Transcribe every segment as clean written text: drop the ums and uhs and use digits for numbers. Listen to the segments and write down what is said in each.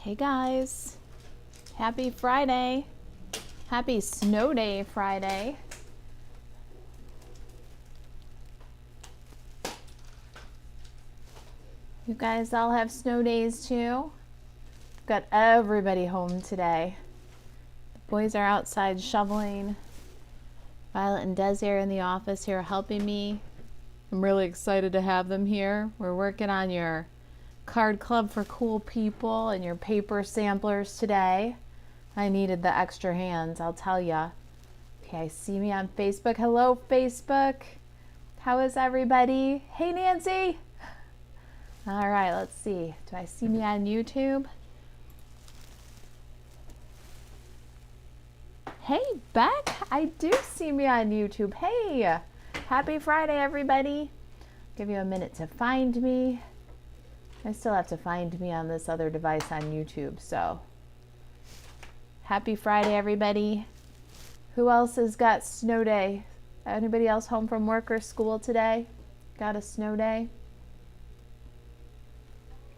Hey guys, happy Friday. Happy snow day Friday. You guys all have snow days too? Got everybody home today. The boys are outside shoveling. Violet and Des are in the office here helping me. I'm really excited to have them here. We're working on your card club for cool people and your paper samplers today. I needed the extra hands, I'll tell ya. Okay, see me on Facebook. Hello, Facebook. How is everybody? Hey, Nancy. All right, let's see. Do I see me on YouTube? Hey, Beck. I do see me on YouTube. Hey, happy Friday, everybody. Give you a minute to find me. I still have to find me on this other device on YouTube, so. Happy Friday, everybody. Who else has got snow day? Anybody else home from work or school today? Got a snow day?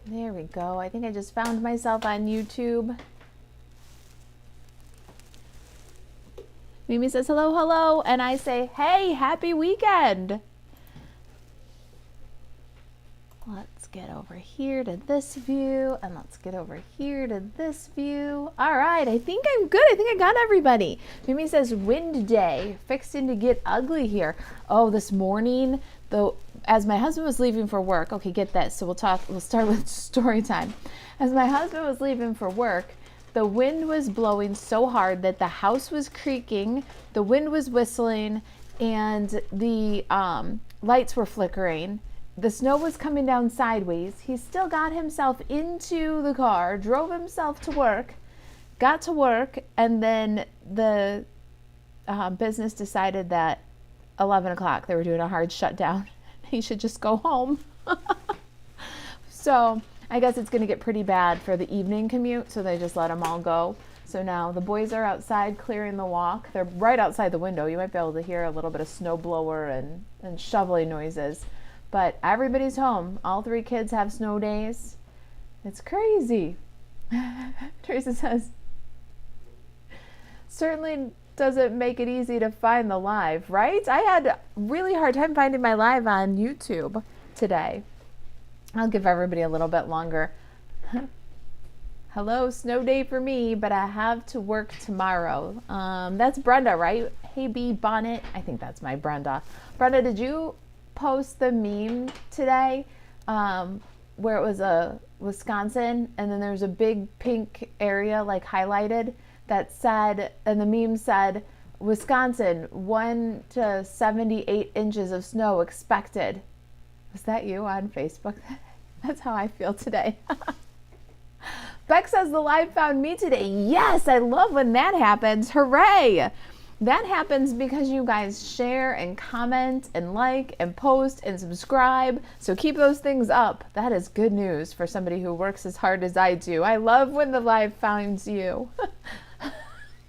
There we go. I think I just found myself on YouTube. Mimi says hello, hello, and I say, hey, happy weekend. Let's get over here to this view, and let's get over here to this view. All right, I think I'm good. I think I got everybody. Mimi says wind day, fixing to get ugly here. Oh, this morning, though, as my husband was leaving for work, okay, get this. So we'll start with story time. As my husband was leaving for work, the wind was blowing so hard that the house was creaking, the wind was whistling, and the lights were flickering. The snow was coming down sideways. He still got himself into the car, drove himself to work, got to work, and then the business decided that 11 o'clock they were doing a hard shutdown. He should just go home. So I guess it's going to get pretty bad for the evening commute, so they just let them all go. So now the boys are outside clearing the walk. They're right outside the window. You might be able to hear a little bit of snow blower and shoveling noises. But everybody's home. All three kids have snow days. It's crazy. Teresa says, certainly doesn't make it easy to find the live, right? I had a really hard time finding my live on YouTube today. I'll give everybody a little bit longer. Hello, snow day for me, but I have to work tomorrow. That's Brenda, right? Hey, Bee Bonnet. I think that's my Brenda. Brenda, did you post the meme today where it was a Wisconsin and then there's a big pink area like highlighted that said, and the meme said, Wisconsin, 1 to 78 inches of snow expected. Was that you on Facebook? That's how I feel today. Beck says the live found me today. Yes, I love when that happens. Hooray! That happens because you guys share and comment and like and post and subscribe. So keep those things up. That is good news for somebody who works as hard as I do. I love when the live finds you.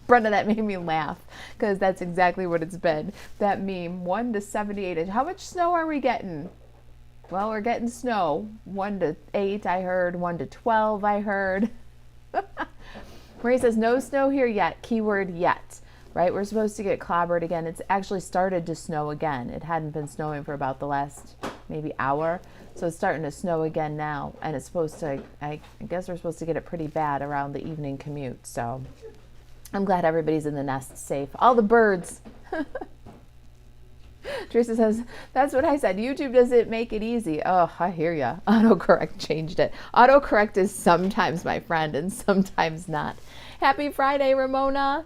Brenda, that made me laugh because that's exactly what it's been. That meme, 1 to 78 inches. How much snow are we getting? Well, we're getting snow. 1 to 8, I heard. 1 to 12, I heard. Marie says, no snow here yet. Keyword yet. Right? We're supposed to get clobbered again. It's actually started to snow again. It hadn't been snowing for about the last maybe hour. So it's starting to snow again now. And it's supposed to, I guess we're supposed to get it pretty bad around the evening commute. So I'm glad everybody's in the nest safe. All the birds. Teresa says, that's what I said. YouTube doesn't make it easy. Oh, I hear ya. Autocorrect changed it. Autocorrect is sometimes my friend and sometimes not. Happy Friday, Ramona.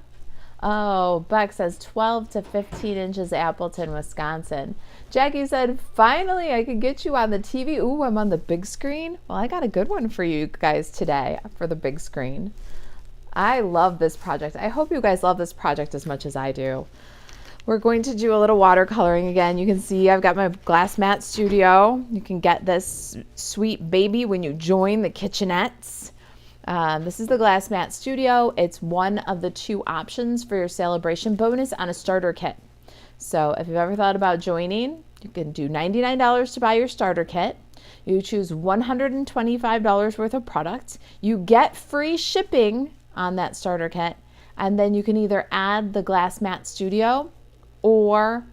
Oh, Beck says 12 to 15 inches Appleton, Wisconsin. Jackie said, finally, I can get you on the TV. Ooh, I'm on the big screen. Well, I got a good one for you guys today for the big screen. I love this project. I hope you guys love this project as much as I do. We're going to do a little watercoloring again. You can see I've got my glass mat studio. You can get this sweet baby when you join the kitchenettes. This is the Glass Mat Studio. It's one of the 2 options for your Sale-a-Bration bonus on a starter kit. So if you've ever thought about joining, You can do $99 to buy your starter kit. You choose $125 worth of products. You get free shipping on that starter kit. And then you can either add the Glass Mat Studio or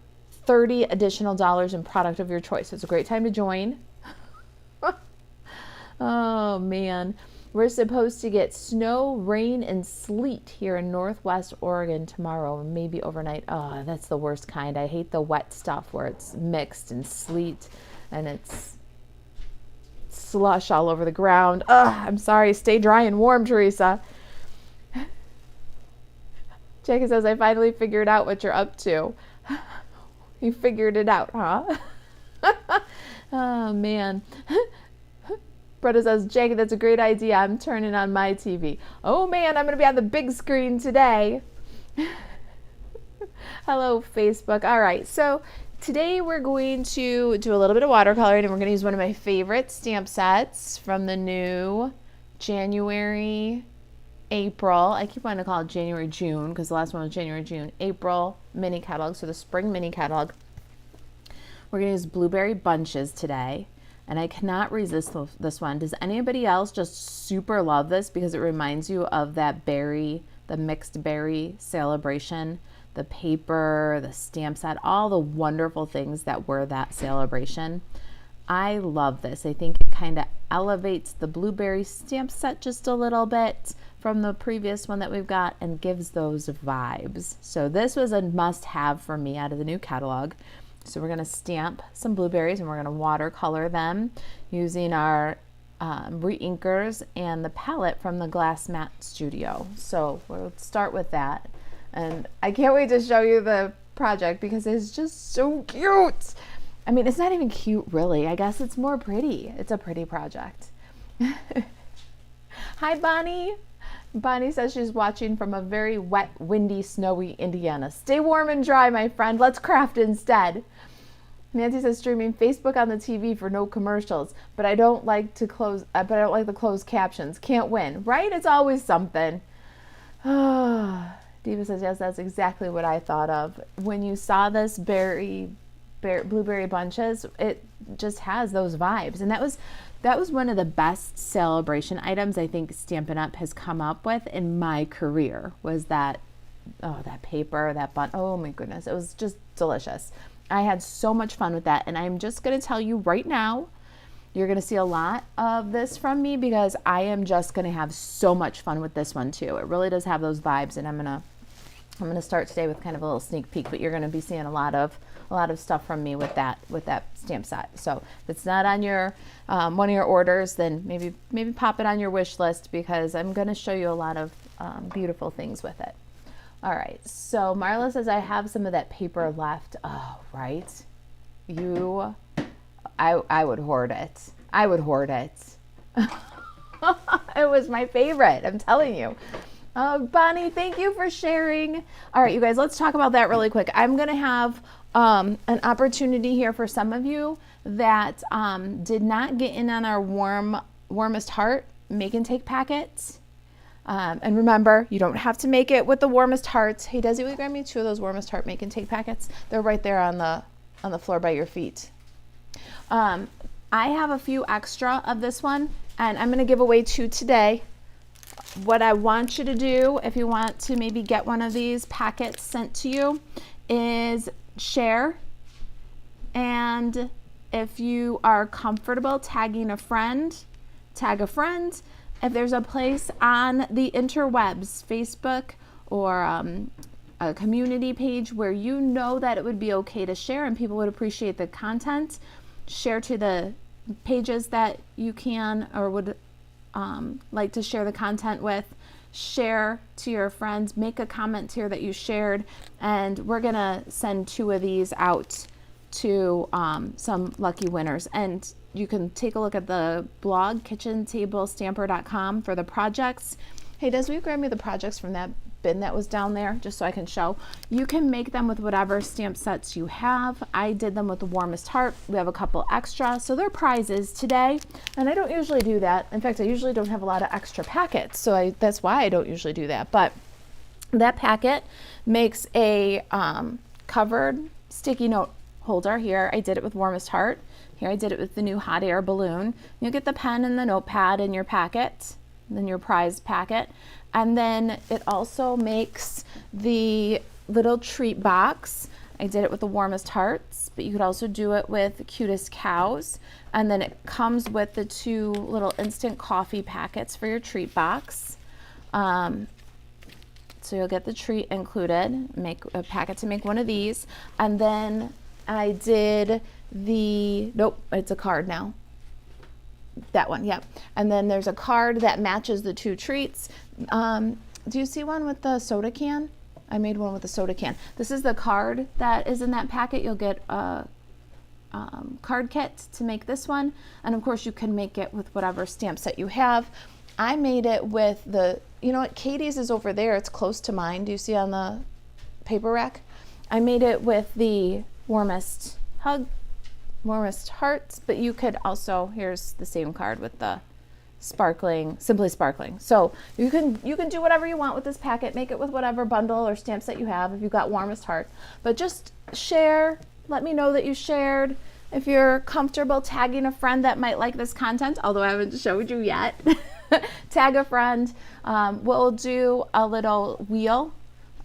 $30 additional in product of your choice. It's a great time to join. Oh man, we're supposed to get snow, rain, and sleet here in Northwest Oregon tomorrow, and maybe overnight. Oh, that's the worst kind. I hate the wet stuff where it's mixed and sleet and it's slush all over the ground. Ugh, I'm sorry. Stay dry and warm, Teresa. Jacob says, I finally figured out what you're up to. You figured it out, huh? Oh, man. Brenda says, Jacob, that's a great idea. I'm turning on my TV. Oh, man, I'm going to be on the big screen today. Hello, Facebook. All right, so today we're going to do a little bit of watercoloring, and we're going to use one of my favorite stamp sets from the new January, April. I keep wanting to call it January, June, because the last one was January, June. April mini catalog, so the spring mini catalog. We're going to use blueberry bunches today, and I cannot resist this one. Does anybody else just super love this because it reminds you of that berry, the mixed berry Sale-a-Bration, the paper, the stamp set, all the wonderful things that were that Sale-a-Bration. I love this. I think it kind of elevates the blueberry stamp set just a little bit from the previous one that we've got and gives those vibes. So this was a must-have for me out of the new catalog. So we're going to stamp some blueberries and we're going to watercolor them using our re-inkers and the palette from the Glass Mat Studio. So we'll start with that. And I can't wait to show you the project because it's just so cute. I mean, it's not even cute really. I guess it's more pretty. It's a pretty project. Hi, Bonnie. Bonnie says she's watching from a very wet, windy, snowy Indiana. Stay warm and dry, my friend. Let's craft instead. Nancy says streaming Facebook on the TV for no commercials, but I don't like the closed captions. Can't win, right? It's always something. Diva says yes, that's exactly what I thought of when you saw this blueberry bunches. It just has those vibes, and that was one of the best Sale-a-Bration items I think Stampin' Up has come up with in my career. Was that that paper, that bun. Oh my goodness, it was just delicious. I had so much fun with that, and I'm just going to tell you right now, you're going to see a lot of this from me because I am just going to have so much fun with this one too. It really does have those vibes, and I'm going to start today with kind of a little sneak peek, but you're going to be seeing a lot of stuff from me with that stamp set. So if it's not on your one of your orders, then maybe pop it on your wish list because I'm going to show you a lot of beautiful things with it. All right, so Marla says I have some of that paper left. Oh, right. I would hoard it. I would hoard it. It was my favorite, I'm telling you. Oh, Bonnie, thank you for sharing. All right, you guys, let's talk about that really quick. I'm going to have an opportunity here for some of you that did not get in on our warmest heart make and take packets. And remember, you don't have to make it with the warmest hearts. Hey, Desi, will you grab me 2 of those warmest heart make and take packets? They're right there on the floor by your feet. I have a few extra of this one, and I'm going to give away 2 today. What I want you to do, if you want to maybe get one of these packets sent to you, is share. And if you are comfortable tagging a friend, tag a friend. If there's a place on the interwebs, Facebook or a community page where you know that it would be okay to share and people would appreciate the content, share to the pages that you can or would like to share the content with, share to your friends, make a comment here that you shared, and we're gonna send 2 of these out to some lucky winners. And you can take a look at the blog, kitchentablestamper.com, for the projects. Hey, Des, will you grab me the projects from that bin that was down there just so I can show? You can make them with whatever stamp sets you have. I did them with the warmest heart. We have a couple extra, so they're prizes today. And I don't usually do that. In fact, I usually don't have a lot of extra packets, so that's why I don't usually do that. But that packet makes a covered sticky note holder. Here I did it with Warmest Heart. Here I did it with the new hot air balloon. You'll get the pen and the notepad in your packet, in your prize packet. And then it also makes the little treat box. I did it with the Warmest Hearts, but you could also do it with the Cutest Cows. And then it comes with the 2 little instant coffee packets for your treat box. So you'll get the treat included, make a packet to make one of these. And then I did nope, it's a card now. That one, yeah. And then there's a card that matches the 2 treats. Do you see one with the soda can? I made one with a soda can. This is the card that is in that packet. You'll get a card kit to make this one. And of course you can make it with whatever stamp set you have. I made it with you know what, Katie's is over there. It's close to mine. Do you see on the paper rack? I made it with the Warmest Hearts, but you could also, here's the same card with the sparkling, Simply Sparkling. So you can do whatever you want with this packet. Make it with whatever bundle or stamp set you have if you've got Warmest Heart. But just share, let me know that you shared. If you're comfortable tagging a friend that might like this content, although I haven't showed you yet, tag a friend. We'll do a little wheel.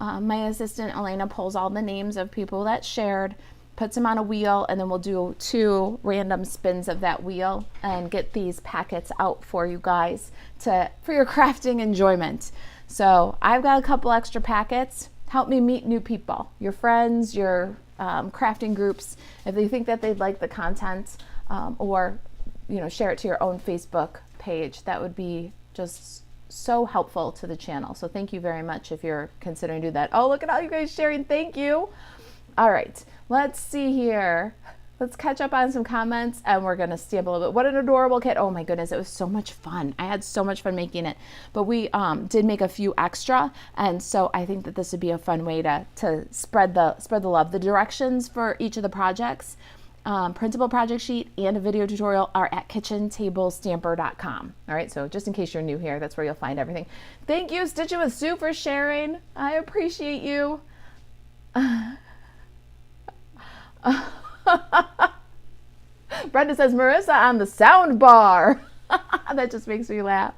My assistant Elena pulls all the names of people that shared, puts them on a wheel, and then we'll do 2 random spins of that wheel and get these packets out for you guys for your crafting enjoyment. So I've got a couple extra packets. Help me meet new people, your friends, your crafting groups. If they think that they'd like the content, or share it to your own Facebook page, that would be just so helpful to the channel. So thank you very much if you're considering doing that. Oh, look at all you guys sharing. Thank you. All right, let's see here. Let's catch up on some comments and we're gonna stamp a little bit. What an adorable kit. Oh my goodness, it was so much fun. I had so much fun making it, but we did make a few extra. And so I think that this would be a fun way to spread the love. The directions for each of the projects, printable project sheet and a video tutorial, are at kitchentablestamper.com. All right, so just in case you're new here, that's where you'll find everything. Thank you, Stitch It with Sue, for sharing. I appreciate you. Brenda says, Marissa on the sound bar. That just makes me laugh.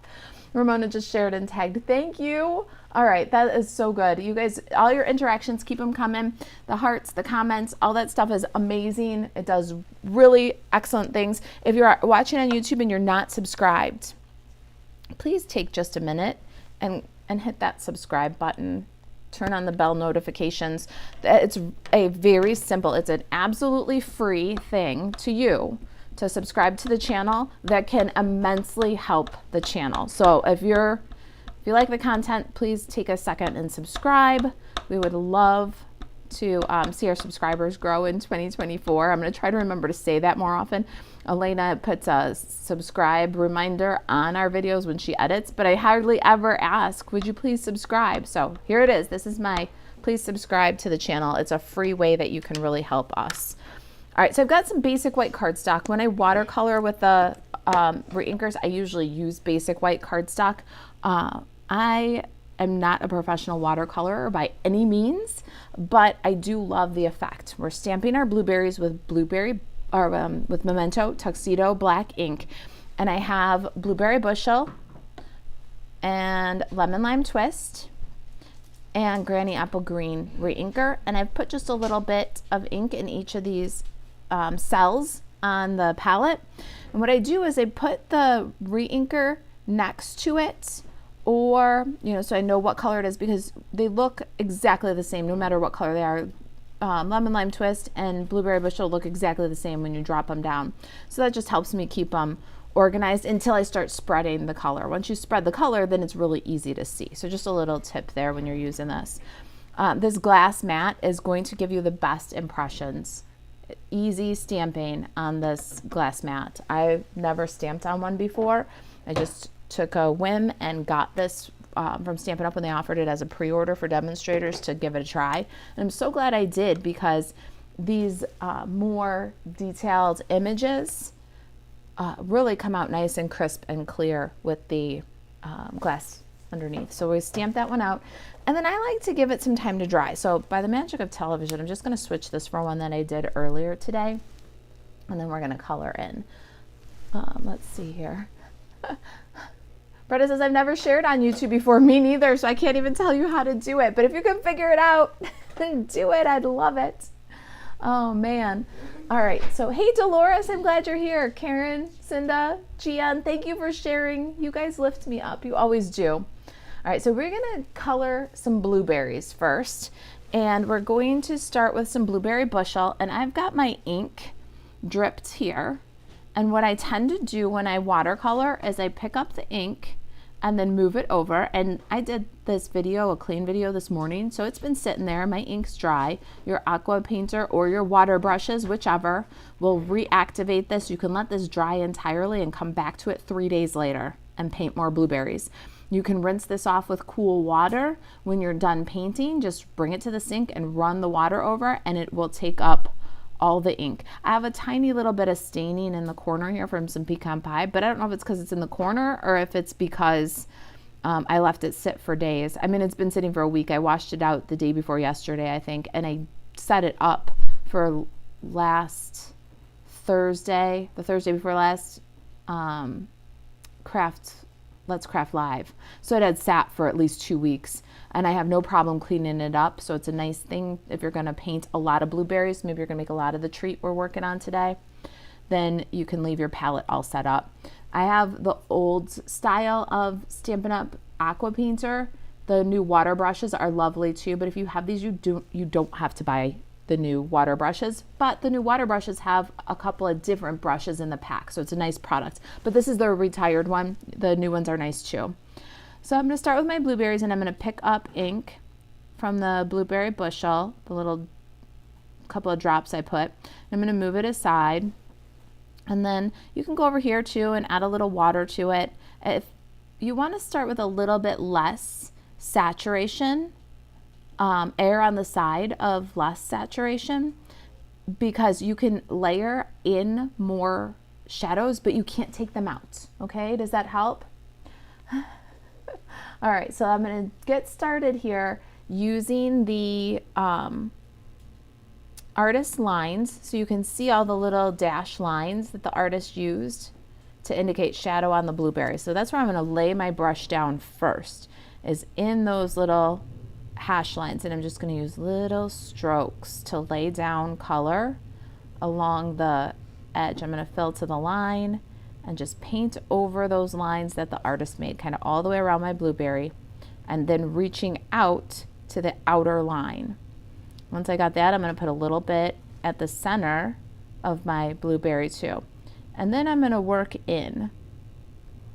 Ramona just shared and tagged. Thank you. All right, that is so good. You guys, all your interactions, keep them coming. The hearts, the comments, all that stuff is amazing. It does really excellent things. If you're watching on YouTube and you're not subscribed, please take just a minute and hit that subscribe button. Turn on the bell notifications. It's a very simple, it's an absolutely free thing to you to subscribe to the channel that can immensely help the channel. So if you like the content, please take a second and subscribe. We would love to see our subscribers grow in 2024. I'm going to try to remember to say that more often. Elena puts a subscribe reminder on our videos when she edits, but I hardly ever ask, would you please subscribe? So here it is. This is my please subscribe to the channel. It's a free way that you can really help us. All right, so I've got some basic white cardstock. When I watercolor with the reinkers, I usually use basic white cardstock. I am not a professional watercolorer by any means, but I do love the effect. We're stamping our blueberries with with Memento Tuxedo black ink, and I have Blueberry Bushel and Lemon Lime Twist and Granny Apple Green reinker, and I've put just a little bit of ink in each of these cells on the palette. And what I do is I put the reinker next to it, or so I know what color it is, because they look exactly the same no matter what color they are. Lemon Lime Twist and Blueberry Bushel look exactly the same when you drop them down. So that just helps me keep them organized until I start spreading the color. Once you spread the color, then it's really easy to see. So just a little tip there when you're using this. This glass mat is going to give you the best impressions. Easy stamping on this glass mat. I've never stamped on one before. I just took a whim and got this from Stampin' Up when they offered it as a pre-order for demonstrators to give it a try. And I'm so glad I did, because these more detailed images really come out nice and crisp and clear with the glass underneath. So we stamp that one out. And then I like to give it some time to dry. So by the magic of television, I'm just going to switch this for one that I did earlier today. And then we're going to color in. Let's see here. Brenda says, I've never shared on YouTube before. Me neither, so I can't even tell you how to do it. But if you can figure it out, do it. I'd love it. Oh, man. All right. So, hey, Dolores, I'm glad you're here. Karen, Cinda, Gian, thank you for sharing. You guys lift me up. You always do. All right. So we're going to color some blueberries first. And we're going to start with some blueberry bushel. And I've got my ink dripped here. And what I tend to do when I watercolor is I pick up the ink and then move it over. And I did this video, a clean video this morning, so it's been sitting there. My ink's dry. Your aqua painter or your water brushes, whichever, will reactivate this. You can let this dry entirely and come back to it 3 days later and paint more blueberries. You can rinse this off with cool water. When you're done painting, just bring it to the sink and run the water over, and it will take up all the ink. I have a tiny little bit of staining in the corner here from some pecan pie, but I don't know if it's because it's in the corner or if it's because I left it sit for days. I mean, it's been sitting for a week. I washed it out the day before yesterday, I think, and I set it up for last Thursday, the Thursday before last, Let's Craft Live. So it had sat for at least 2 weeks, and I have no problem cleaning it up. So it's a nice thing if you're gonna paint a lot of blueberries, maybe you're gonna make a lot of the treat we're working on today, then you can leave your palette all set up. I have the old style of Stampin' Up Aqua Painter. The new water brushes are lovely too, but if you have these, you don't have to buy the new water brushes, but the new water brushes have a couple of different brushes in the pack, so it's a nice product. But this is the retired one. The new ones are nice too. So I'm going to start with my blueberries, and I'm going to pick up ink from the blueberry bushel, the little couple of drops I put. I'm going to move it aside, and then you can go over here too and add a little water to it. If you want to start with a little bit less saturation, err on the side of less saturation, because you can layer in more shadows, but you can't take them out. Okay, does that help? All right, so I'm going to get started here using the artist lines, so you can see all the little dash lines that the artist used to indicate shadow on the blueberry. So that's where I'm going to lay my brush down first, is in those little hash lines, and I'm just going to use little strokes to lay down color along the edge. I'm going to fill to the line and just paint over those lines that the artist made, kind of all the way around my blueberry, and then reaching out to the outer line. Once I got that, I'm going to put a little bit at the center of my blueberry too, and then I'm going to work in.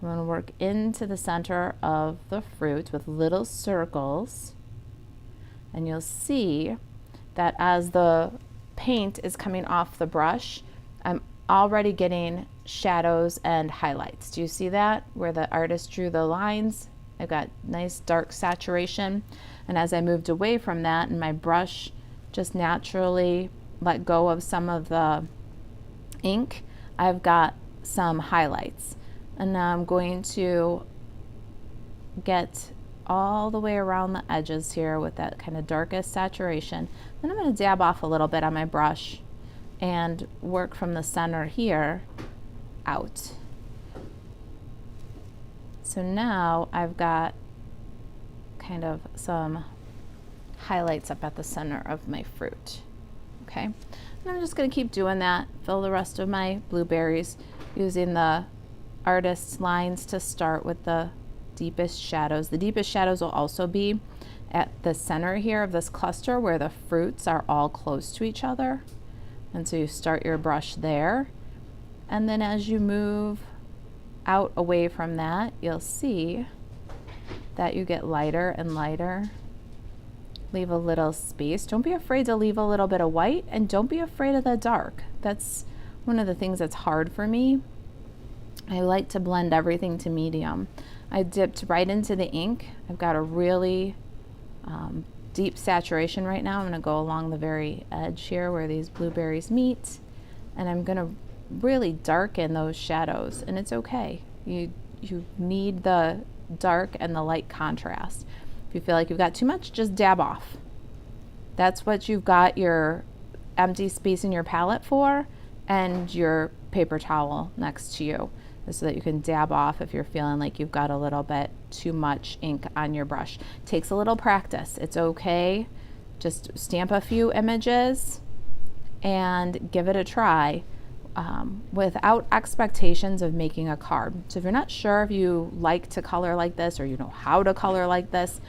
I'm going to work into the center of the fruit with little circles. And you'll see that as the paint is coming off the brush, I'm already getting shadows and highlights. Do you see that? Where the artist drew the lines, I've got nice dark saturation. And as I moved away from that and my brush just naturally let go of some of the ink, I've got some highlights. And now I'm going to get all the way around the edges here with that kind of darkest saturation. Then I'm going to dab off a little bit on my brush and work from the center here out. So now I've got kind of some highlights up at the center of my fruit. Okay, and I'm just going to keep doing that, fill the rest of my blueberries using the artist's lines to start with the deepest shadows. The deepest shadows will also be at the center here of this cluster where the fruits are all close to each other. And so you start your brush there. And then as you move out away from that, you'll see that you get lighter and lighter. Leave a little space. Don't be afraid to leave a little bit of white, and don't be afraid of the dark. That's one of the things that's hard for me. I like to blend everything to medium. I dipped right into the ink. I've got a really deep saturation right now. I'm going to go along the very edge here where these blueberries meet, and I'm going to really darken those shadows, and it's okay. You need the dark and the light contrast. If you feel like you've got too much, just dab off. That's what you've got your empty space in your palette for, and your paper towel next to you, so that you can dab off if you're feeling like you've got a little bit too much ink on your brush. Takes a little practice. It's okay. Just stamp a few images and give it a try, without expectations of making a card. So if you're not sure if you like to color like this, or you know how to color like this,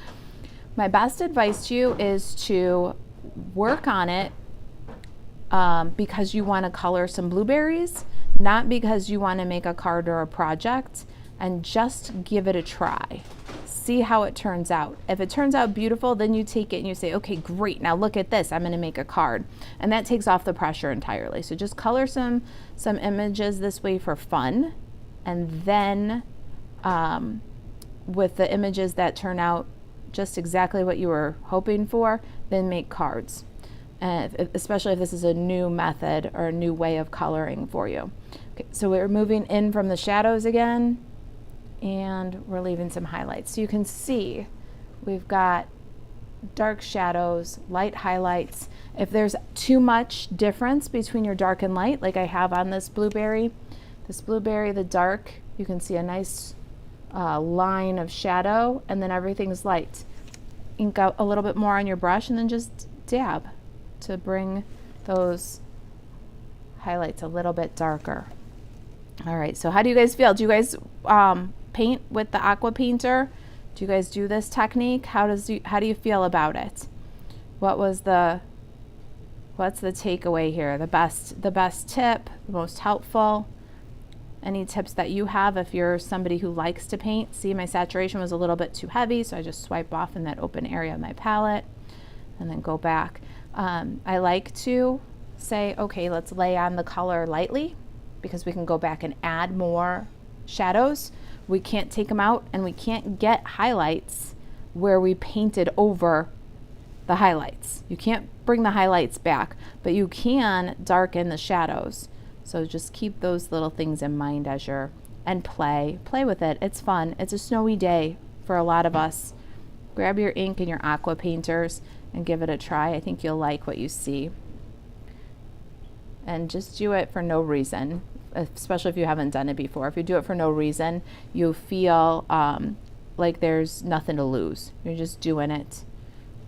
my best advice to you is to work on it because you want to color some blueberries, not because you want to make a card or a project, and just give it a try. See how it turns out. If it turns out beautiful, then you take it and you say, okay, great, now look at this, I'm going to make a card. And that takes off the pressure entirely. So just color some images this way for fun, and then with the images that turn out just exactly what you were hoping for, then make cards. Especially if this is a new method or a new way of coloring for you. Okay, so we're moving in from the shadows again, and we're leaving some highlights. So you can see we've got dark shadows, light highlights. If there's too much difference between your dark and light, like I have on this blueberry, the dark, you can see a nice line of shadow, and then everything's light. Ink out a little bit more on your brush, and then just dab to bring those highlights a little bit darker. All right, so how do you guys feel? Do you guys paint with the aqua painter? Do you guys do this technique? How do you feel about it? What's the takeaway here? The best tip, the most helpful? Any tips that you have if you're somebody who likes to paint? See, my saturation was a little bit too heavy, so I just swipe off in that open area of my palette and then go back. I like to say, okay, let's lay on the color lightly, because we can go back and add more shadows. We can't take them out, and we can't get highlights where we painted over the highlights. You can't bring the highlights back, but you can darken the shadows. So just keep those little things in mind and play with it. It's fun. It's a snowy day for a lot of us. Grab your ink and your aqua painters and give it a try. I think you'll like what you see. And just do it for no reason, especially if you haven't done it before. If you do it for no reason, you feel like there's nothing to lose. You're just doing it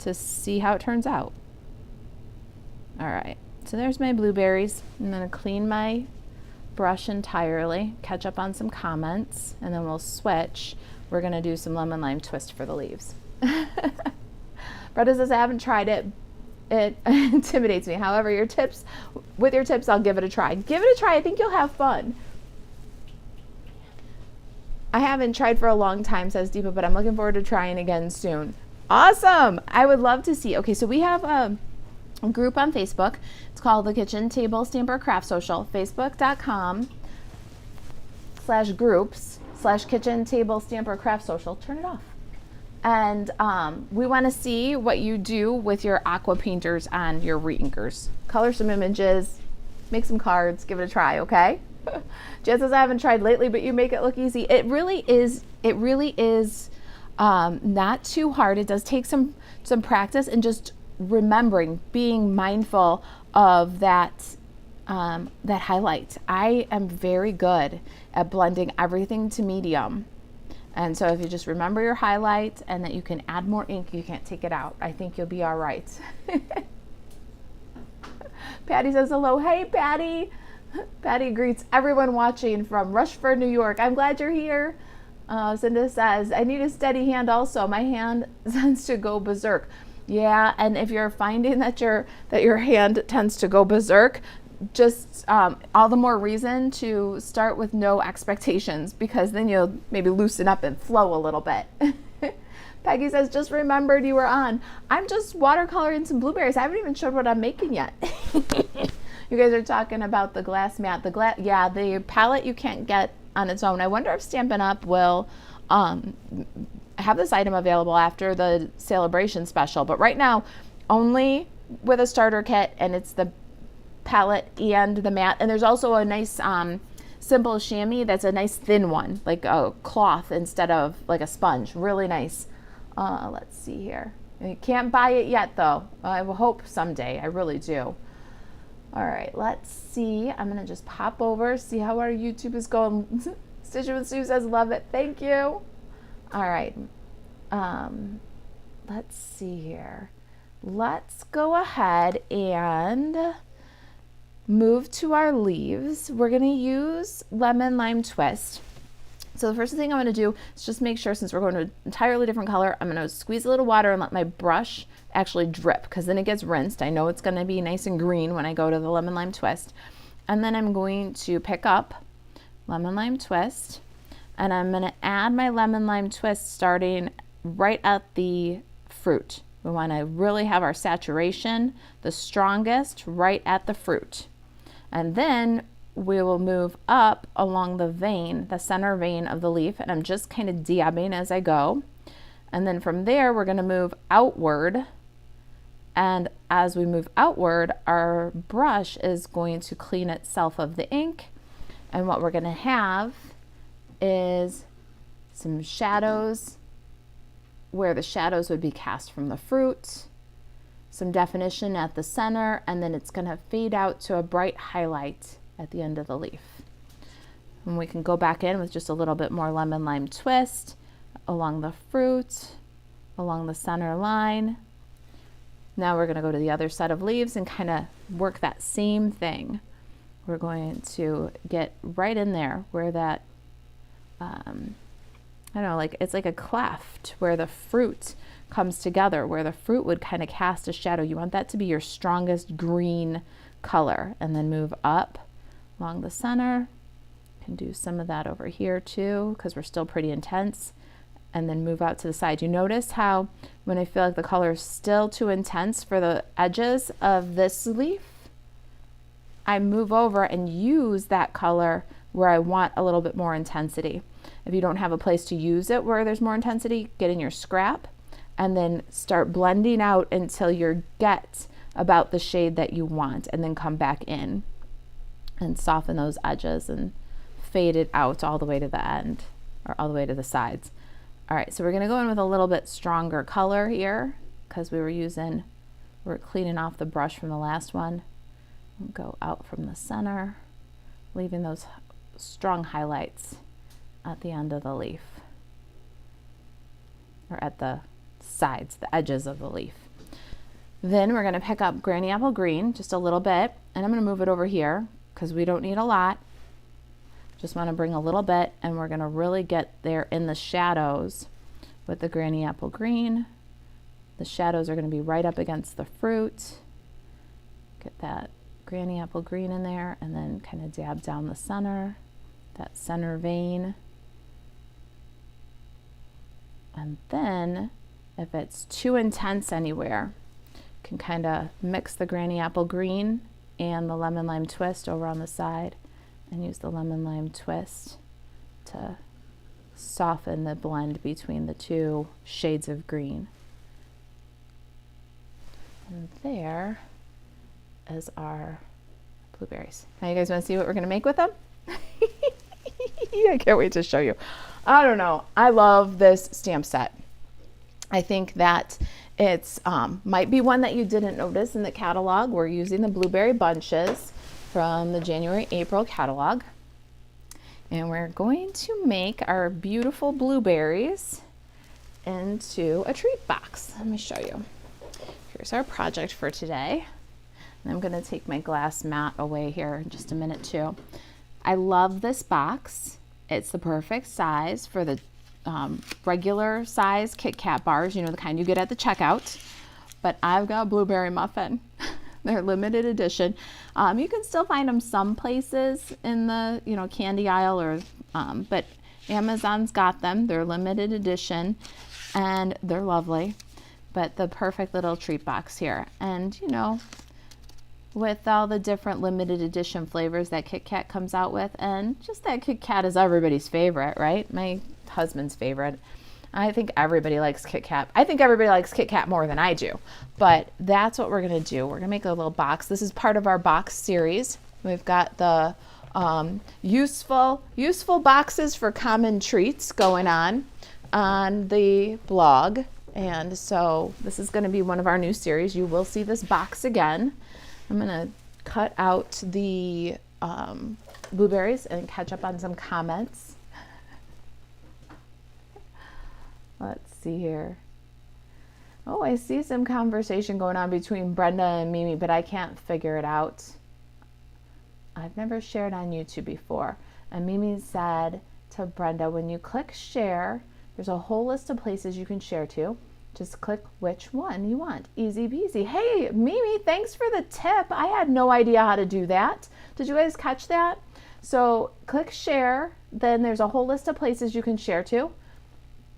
to see how it turns out. All right, so there's my blueberries. I'm gonna clean my brush entirely, catch up on some comments, and then we'll switch. We're gonna do some lemon lime twist for the leaves. Brenda says, I haven't tried it. It intimidates me. However, with your tips, I'll give it a try. Give it a try. I think you'll have fun. I haven't tried for a long time, says Deepa, but I'm looking forward to trying again soon. Awesome. I would love to see. Okay, so we have a group on Facebook. It's called the Kitchen Table Stamper Craft Social. Facebook.com/groups/Kitchen Table Stamper Craft Social. Turn it off. And we want to see what you do with your aqua painters on your reinkers. Color some images, make some cards, give it a try, okay? Jen says, I haven't tried lately, but you make it look easy. It really is not too hard. It does take some practice, and just remembering, being mindful of that highlight. I am very good at blending everything to medium. And so if you just remember your highlight and that you can add more ink, you can't take it out, I think you'll be all right. Patty says hello. Hey, Patty. Patty greets everyone watching from Rushford, New York. I'm glad you're here. Cinda says, I need a steady hand also. My hand tends to go berserk. Yeah, and if you're finding that your hand tends to go berserk, just all the more reason to start with no expectations, because then you'll maybe loosen up and flow a little bit. Peggy says, just remembered you were on. I'm just watercoloring some blueberries. I haven't even showed what I'm making yet. You guys are talking about the glass mat. Yeah, the palette you can't get on its own. I wonder if Stampin' Up will have this item available after the Sale-a-Bration special. But right now, only with a starter kit, and it's the palette and the mat. And there's also a nice simple chamois that's a nice thin one, like a cloth instead of like a sponge. Really nice. Let's see here. You can't buy it yet though. I will hope someday. I really do. All right, let's see. I'm gonna just pop over, see how our YouTube is going. Stitch with Sue says, love it. Thank you. All right. Let's see here. Let's go ahead and move to our leaves. We're gonna use lemon lime twist. So the first thing I'm gonna do is just make sure, since we're going to an entirely different color, I'm gonna squeeze a little water and let my brush actually drip, because then it gets rinsed. I know it's gonna be nice and green when I go to the lemon lime twist. And then I'm going to pick up lemon lime twist, and I'm gonna add my lemon lime twist starting right at the fruit. We wanna really have our saturation the strongest right at the fruit. And then we will move up along the vein, the center vein of the leaf, and I'm just kind of dabbing as I go. And then from there, we're gonna move outward. And as we move outward, our brush is going to clean itself of the ink. And what we're gonna have is some shadows where the shadows would be cast from the fruit, some definition at the center, and then it's gonna fade out to a bright highlight at the end of the leaf. And we can go back in with just a little bit more lemon lime twist along the fruit, along the center line. Now we're gonna go to the other set of leaves and kind of work that same thing. We're going to get right in there where that, I don't know, like it's like a cleft where the fruit comes together, where the fruit would kind of cast a shadow. You want that to be your strongest green color, and then move up along the center. Can do some of that over here too, because we're still pretty intense, and then move out to the side. You notice how when I feel like the color is still too intense for the edges of this leaf, I move over and use that color where I want a little bit more intensity. If you don't have a place to use it where there's more intensity, get in your scrap and then start blending out until you get about the shade that you want, and then come back in and soften those edges and fade it out all the way to the end, or all the way to the sides. All right, so we're gonna go in with a little bit stronger color here, because we're cleaning off the brush from the last one. Go out from the center, leaving those strong highlights at the end of the leaf, or at the sides, the edges of the leaf. Then we're gonna pick up Granny Apple Green, just a little bit, and I'm gonna move it over here because we don't need a lot. Just wanna bring a little bit, and we're gonna really get there in the shadows with the Granny Apple Green. The shadows are gonna be right up against the fruit. Get that Granny Apple Green in there, and then kind of dab down the center, that center vein. And then if it's too intense anywhere, can kind of mix the Granny Apple Green and the lemon lime twist over on the side, and use the lemon lime twist to soften the blend between the two shades of green. And there is our blueberries. Now you guys want to see what we're going to make with them? I can't wait to show you. I don't know. I love this stamp set. I think that it's might be one that you didn't notice in the catalog. We're using the blueberry bunches from the January-April catalog. And we're going to make our beautiful blueberries into a treat box. Let me show you. Here's our project for today. And I'm going to take my glass mat away here in just a minute too. I love this box. It's the perfect size for the regular size Kit Kat bars, you know, the kind you get at the checkout. But I've got a blueberry muffin. They're limited edition. You can still find them some places in the, you know, candy aisle, or but Amazon's got them. They're limited edition and they're lovely. But the perfect little treat box here. And you know, with all the different limited edition flavors that Kit Kat comes out with, and just that Kit Kat is everybody's favorite, right? My husband's favorite. I think everybody likes Kit Kat. I think everybody likes Kit Kat more than I do, but that's what we're gonna do. We're gonna make a little box. This is part of our box series. We've got the useful boxes for common treats going on the blog. And so this is going to be one of our new series. You will see this box again. I'm going to cut out the blueberries and catch up on some comments. Let's see here. Oh, I see some conversation going on between Brenda and Mimi, but I can't figure it out. I've never shared on YouTube before. And Mimi said to Brenda, when you click share, there's a whole list of places you can share to. Just click which one you want. Easy peasy. Hey, Mimi, thanks for the tip. I had no idea how to do that. Did you guys catch that? So click share, then there's a whole list of places you can share to.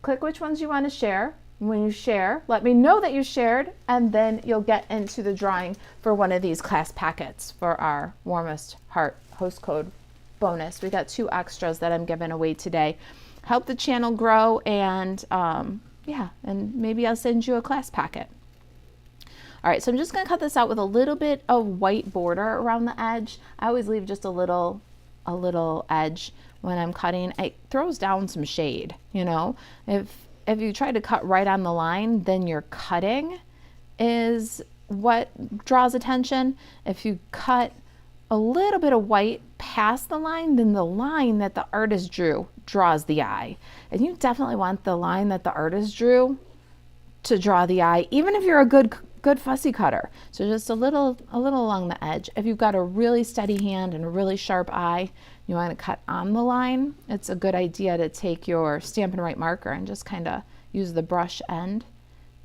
Click which ones you want to share. When you share, let me know that you shared, and then you'll get into the drawing for one of these class packets for our Warmest Heart host code bonus. We got 2 extras that I'm giving away today. Help the channel grow, and yeah, and maybe I'll send you a class packet. All right, so I'm just gonna cut this out with a little bit of white border around the edge. I always leave just a little edge when I'm cutting. It throws down some shade, you know. If you try to cut right on the line, then your cutting is what draws attention. If you cut a little bit of white past the line, then the line that the artist drew draws the eye. And you definitely want the line that the artist drew to draw the eye, even if you're a good fussy cutter. So just a little along the edge. If you've got a really steady hand and a really sharp eye, you want to cut on the line, it's a good idea to take your Stampin' Right marker and just kind of use the brush end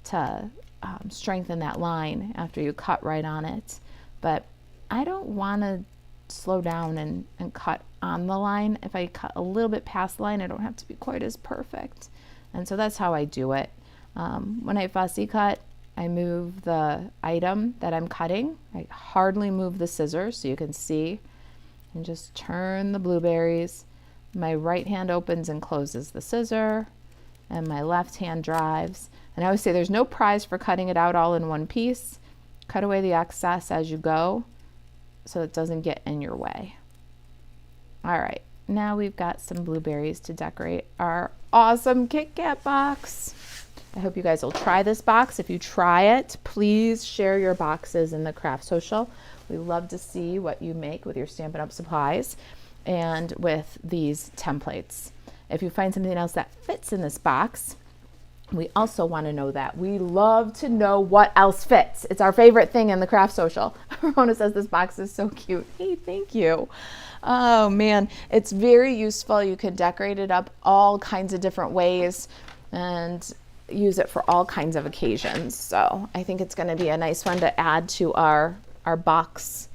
to strengthen that line after you cut right on it. But I don't want to slow down and cut on the line. If I cut a little bit past the line, I don't have to be quite as perfect. And so that's how I do it. When I fussy cut, I move the item that I'm cutting. I hardly move the scissors so you can see, and just turn the blueberries. My right hand opens and closes the scissor, and my left hand drives. And I always say there's no prize for cutting it out all in one piece. Cut away the excess as you go so it doesn't get in your way. All right, now we've got some blueberries to decorate our awesome Kit Kat box. I hope you guys will try this box. If you try it, please share your boxes in the craft social. We love to see what you make with your Stampin' Up supplies and with these templates. If you find something else that fits in this box, we also want to know that. We love to know what else fits. It's our favorite thing in the craft social. Ramona says this box is so cute. Hey, thank you. Oh man, it's very useful. You can decorate it up all kinds of different ways and use it for all kinds of occasions. So I think it's going to be a nice one to add to our box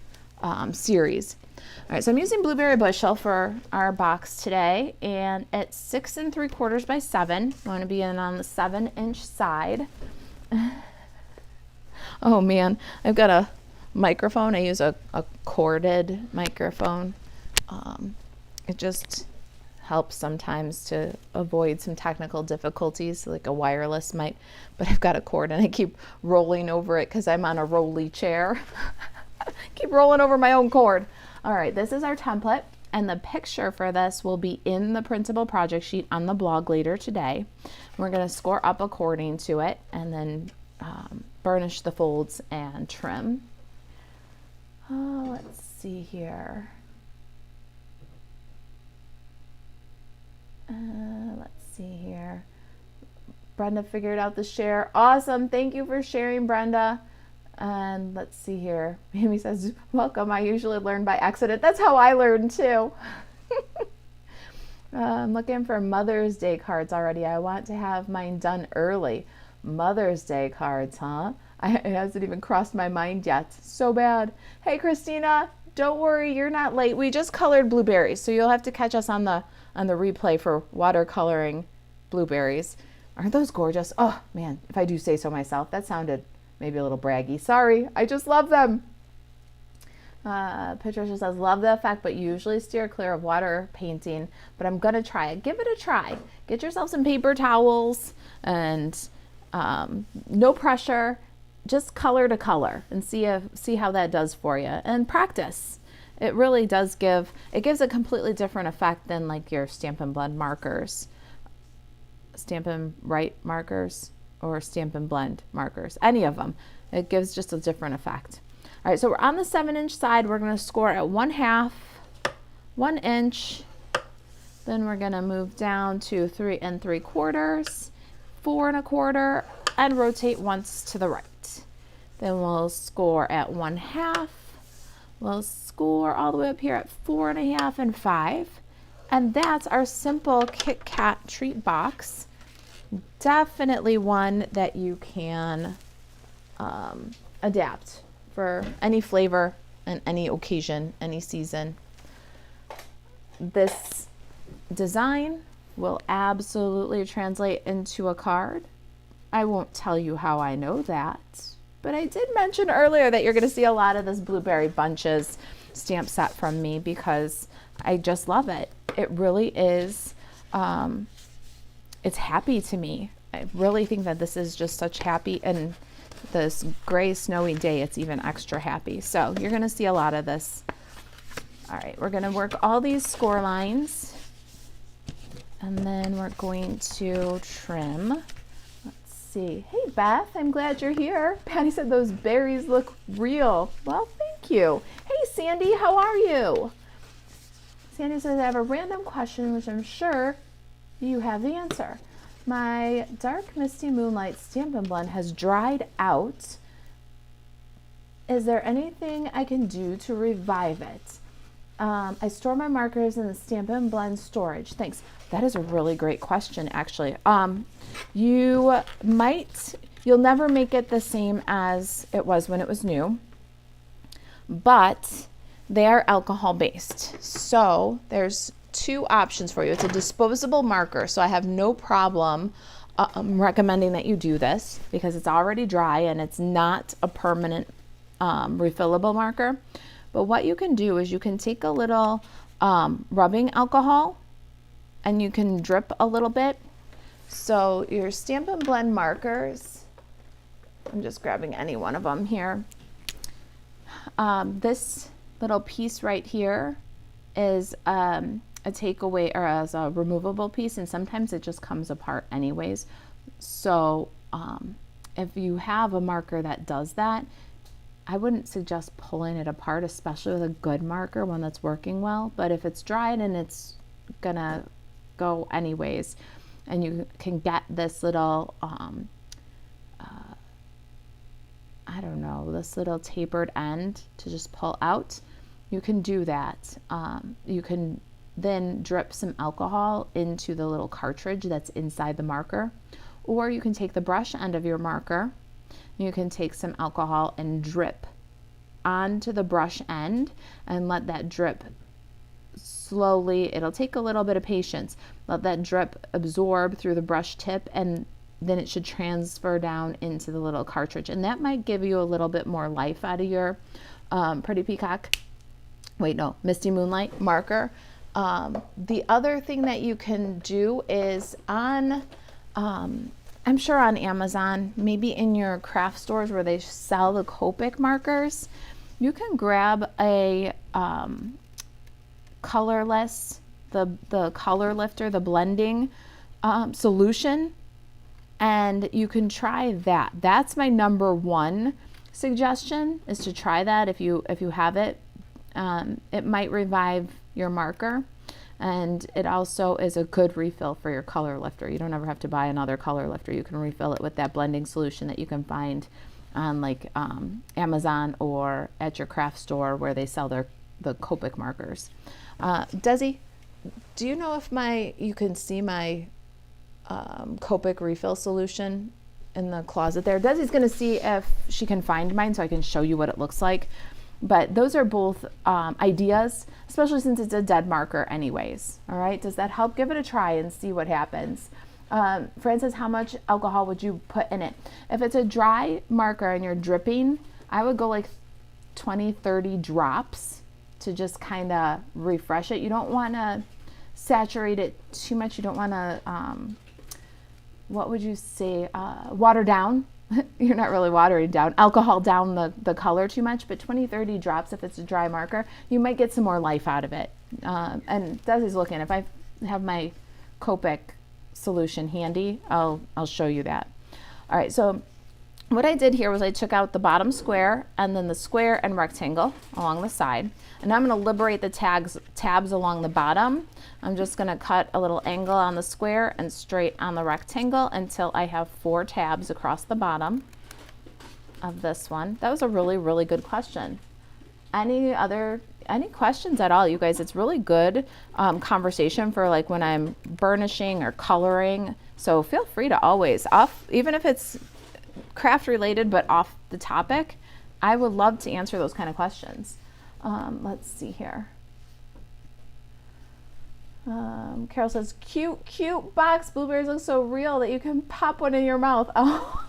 series. All right, so I'm using Blueberry Bushel for our box today, and it's 6 3/4 by 7. I want to be in on the 7-inch side. Oh man, I've got a microphone. I use a corded microphone. It just helps sometimes to avoid some technical difficulties, like a wireless mic, but I've got a cord and I keep rolling over it because I'm on a rolly chair. Keep rolling over my own cord. All right, this is our template, and the picture for this will be in the printable project sheet on the blog later today. We're going to score up according to it and then burnish the folds and trim. Let's see here. Let's see here. Brenda figured out the share. Awesome. Thank you for sharing, Brenda. And let's see here. Amy says, welcome. I usually learn by accident. That's how I learned too. I'm looking for Mother's Day cards already. I want to have mine done early. Mother's Day cards, huh? It hasn't even crossed my mind yet. So bad. Hey, Christina, don't worry. You're not late. We just colored blueberries, so you'll have to catch us on the replay for watercoloring blueberries. Aren't those gorgeous? Oh man, if I do say so myself. That sounded maybe a little braggy. Sorry, I just love them. Patricia says, love the effect, but usually steer clear of water painting, but I'm gonna try it. Give it a try. Get yourself some paper towels and no pressure, just color to color and see how that does for you, and practice. it really does give, it gives a completely different effect than like your Stampin' Blend markers, Stampin' Write markers, or Stampin' Blend markers, any of them. It gives just a different effect. All right, so we're on the 7-inch side. We're going to score at 1/2, 1 inch. Then we're going to move down to 3 3/4, 4 1/4, and rotate once to the right. Then we'll score at 1/2. We'll score all the way up here at 4 1/2 and 5. And that's our simple Kit Kat treat box. Definitely one that you can adapt for any flavor and any occasion, any season. This design will absolutely translate into a card. I won't tell you how I know that, but I did mention earlier that you're going to see a lot of this Blueberry Bunches stamp set from me because I just love it. It really is, it's happy to me. I really think that this is just such happy, and this gray snowy day, it's even extra happy. So you're going to see a lot of this. All right, we're going to work all these score lines, and then we're going to trim. Let's see. Hey, Beth, I'm glad you're here. Patty said those berries look real. Well, thank you. Hey, Sandy, how are you? Sandy says, I have a random question, which I'm sure you have the answer. My Dark Misty Moonlight Stampin' Blend has dried out. Is there anything I can do to revive it? I store my markers in the Stampin' Blend storage. Thanks. That is a really great question, actually. You'll never make it the same as it was when it was new, but they are alcohol based. So there's 2 options for you. It's a disposable marker, so I have no problem recommending that you do this because it's already dry and it's not a permanent refillable marker. But what you can do is you can take a little rubbing alcohol and you can drip a little bit. So your Stampin' Blend markers, I'm just grabbing any one of them here. This little piece right here is a takeaway or as a removable piece, and sometimes it just comes apart anyways. So if you have a marker that does that, I wouldn't suggest pulling it apart, especially with a good marker, one that's working well. But if it's dried and it's gonna go anyways, and you can get this little I don't know, this little tapered end to just pull out, you can do that. You can then drip some alcohol into the little cartridge that's inside the marker, or you can take the brush end of your marker, you can take some alcohol and drip onto the brush end and let that drip slowly. It'll take a little bit of patience. Let that drip absorb through the brush tip, and then it should transfer down into the little cartridge, and that might give you a little bit more life out of your Pretty Peacock, Misty Moonlight marker. The other thing that you can do is on I'm sure on Amazon, maybe in your craft stores where they sell the Copic markers, you can grab a colorless, the color lifter, the blending solution, and you can try that. That's my number 1 suggestion, is to try that if you have it. It might revive your marker, and it also is a good refill for your color lifter. You don't ever have to buy another color lifter. You can refill it with that blending solution that you can find on like Amazon or at your craft store where they sell the Copic markers. Desi, do you know if you can see my Copic refill solution in the closet there? Desi's going to see if she can find mine so I can show you what it looks like. But those are both ideas, especially since it's a dead marker anyways. All right, does that help? Give it a try and see what happens. Fran says, how much alcohol would you put in it? If it's a dry marker and you're dripping, I would go like 20-30 drops to just kind of refresh it. You don't want to saturate it too much. You don't want to, what would you say, water down you're not really watering down alcohol down the color too much, but 20-30 drops if it's a dry marker, you might get some more life out of it. And Desi's looking. If I have my Copic solution handy, I'll show you that. All right, so what I did here was I took out the bottom square and then the square and rectangle along the side. And I'm going to liberate the tabs along the bottom. I'm just going to cut a little angle on the square and straight on the rectangle until I have 4 tabs across the bottom of this one. That was a really, really good question. Any questions at all, you guys? It's really good conversation for like when I'm burnishing or coloring. So feel free to always, even if it's craft related but off the topic, I would love to answer those kind of questions. Let's see here. Carol says, cute box. Blueberries look so real that you can pop one in your mouth. Oh,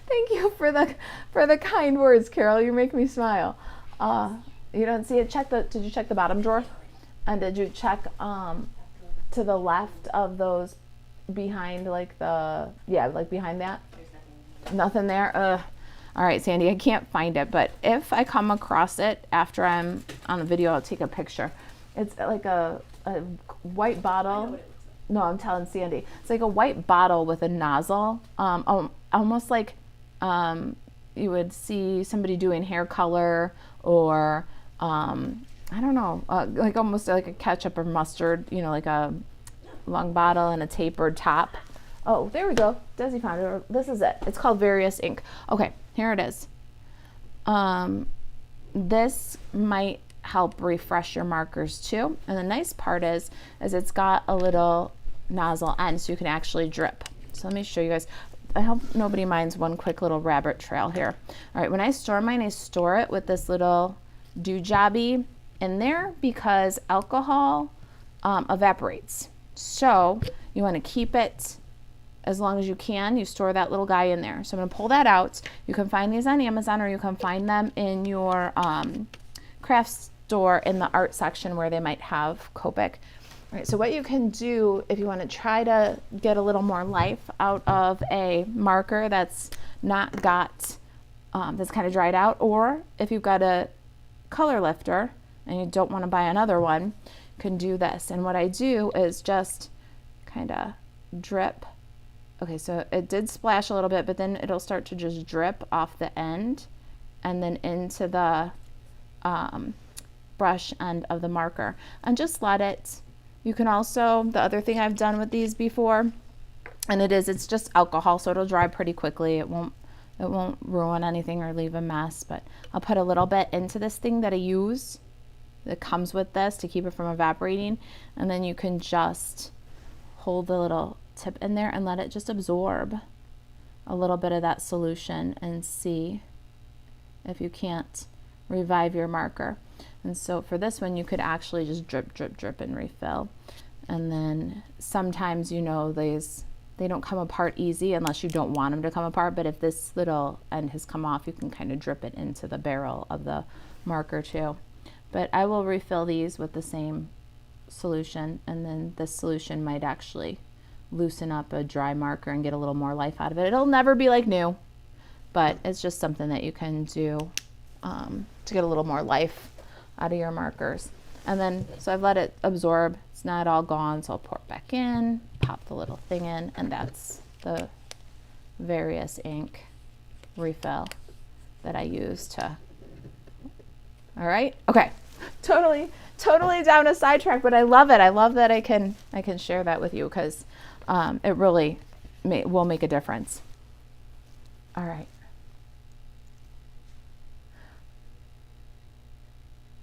thank you for the kind words, Carol. You make me smile. You don't see it? Did you check the bottom drawer? And did you check to the left of those behind like behind that? There's nothing there. All right, Sandy, I can't find it, but if I come across it after I'm on the video, I'll take a picture. It's like a white bottle. No, I'm telling Sandy. It's like a white bottle with a nozzle, almost like you would see somebody doing hair color, or I don't know, like almost like a ketchup or mustard, you know, like a long bottle and a tapered top. Oh, there we go. Desi found it. This is it. It's called Various Ink. Okay, here it is. This might help refresh your markers too. And the nice part is it's got a little nozzle end so you can actually drip. So let me show you guys. I hope nobody minds one quick little rabbit trail here. All right, when I store mine, I store it with this little doojobby in there because alcohol evaporates. So you want to keep it as long as you can. You store that little guy in there. So I'm going to pull that out. You can find these on Amazon, or you can find them in your craft store in the art section where they might have Copic. All right, so what you can do if you want to try to get a little more life out of a marker that's not got, that's kind of dried out, or if you've got a color lifter and you don't want to buy another one, you can do this. And what I do is just kind of drip. Okay, so it did splash a little bit, but then it'll start to just drip off the end and then into the brush end of the marker. And just let it, you can also, the other thing I've done with these before, and it's just alcohol, so it'll dry pretty quickly. It won't ruin anything or leave a mess, but I'll put a little bit into this thing that I use that comes with this to keep it from evaporating, and then you can just hold the little tip in there and let it just absorb a little bit of that solution and see if you can't revive your marker. And so for this one, you could actually just drip, drip, drip and refill. And then sometimes, you know, they don't come apart easy unless you don't want them to come apart. But if this little end has come off, you can kind of drip it into the barrel of the marker too. But I will refill these with the same solution, and then this solution might actually loosen up a dry marker and get a little more life out of it. It'll never be like new, but it's just something that you can do to get a little more life out of your markers. And then, so I've let it absorb. It's not all gone, so I'll pour it back in, pop the little thing in, and that's the Various Ink refill that I use to, all right? Okay, totally down a sidetrack, but I love it. I love that I can share that with you because it really will make a difference. All right.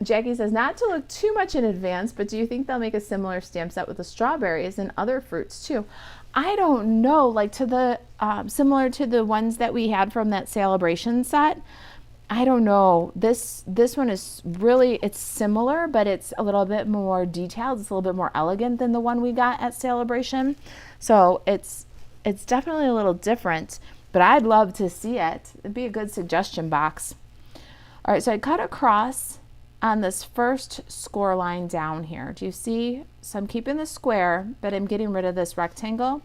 Jackie says, not to look too much in advance, but do you think they'll make a similar stamp set with the strawberries and other fruits too? I don't know, like to the similar to the ones that we had from that Sale-a-Bration set. I don't know. This one is really, it's similar, but it's a little bit more detailed. It's a little bit more elegant than the one we got at Sale-a-Bration. So it's definitely a little different, but I'd love to see it. It'd be a good suggestion box. All right, so I cut across on this first score line down here. Do you see? So I'm keeping the square, but I'm getting rid of this rectangle.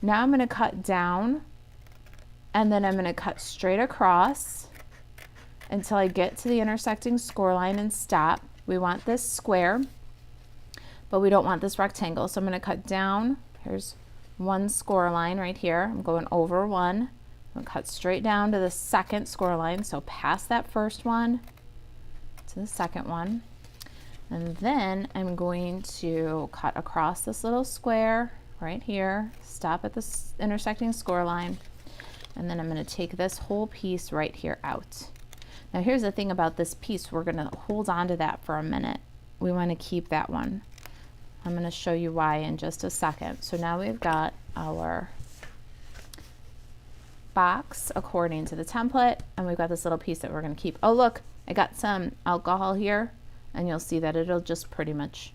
Now I'm going to cut down and then I'm going to cut straight across until I get to the intersecting score line and stop. We want this square, but we don't want this rectangle. So I'm going to cut down. Here's one score line right here. I'm going over one. I'm going to cut straight down to the second score line. So past that first one to the second one. And then I'm going to cut across this little square right here, stop at this intersecting score line, and then I'm going to take this whole piece right here out. Now here's the thing about this piece, we're going to hold on to that for a minute. We want to keep that one. I'm going to show you why in just a second. So now we've got our box according to the template, and we've got this little piece that we're going to keep. Oh look, I got some alcohol here, and you'll see that it'll just pretty much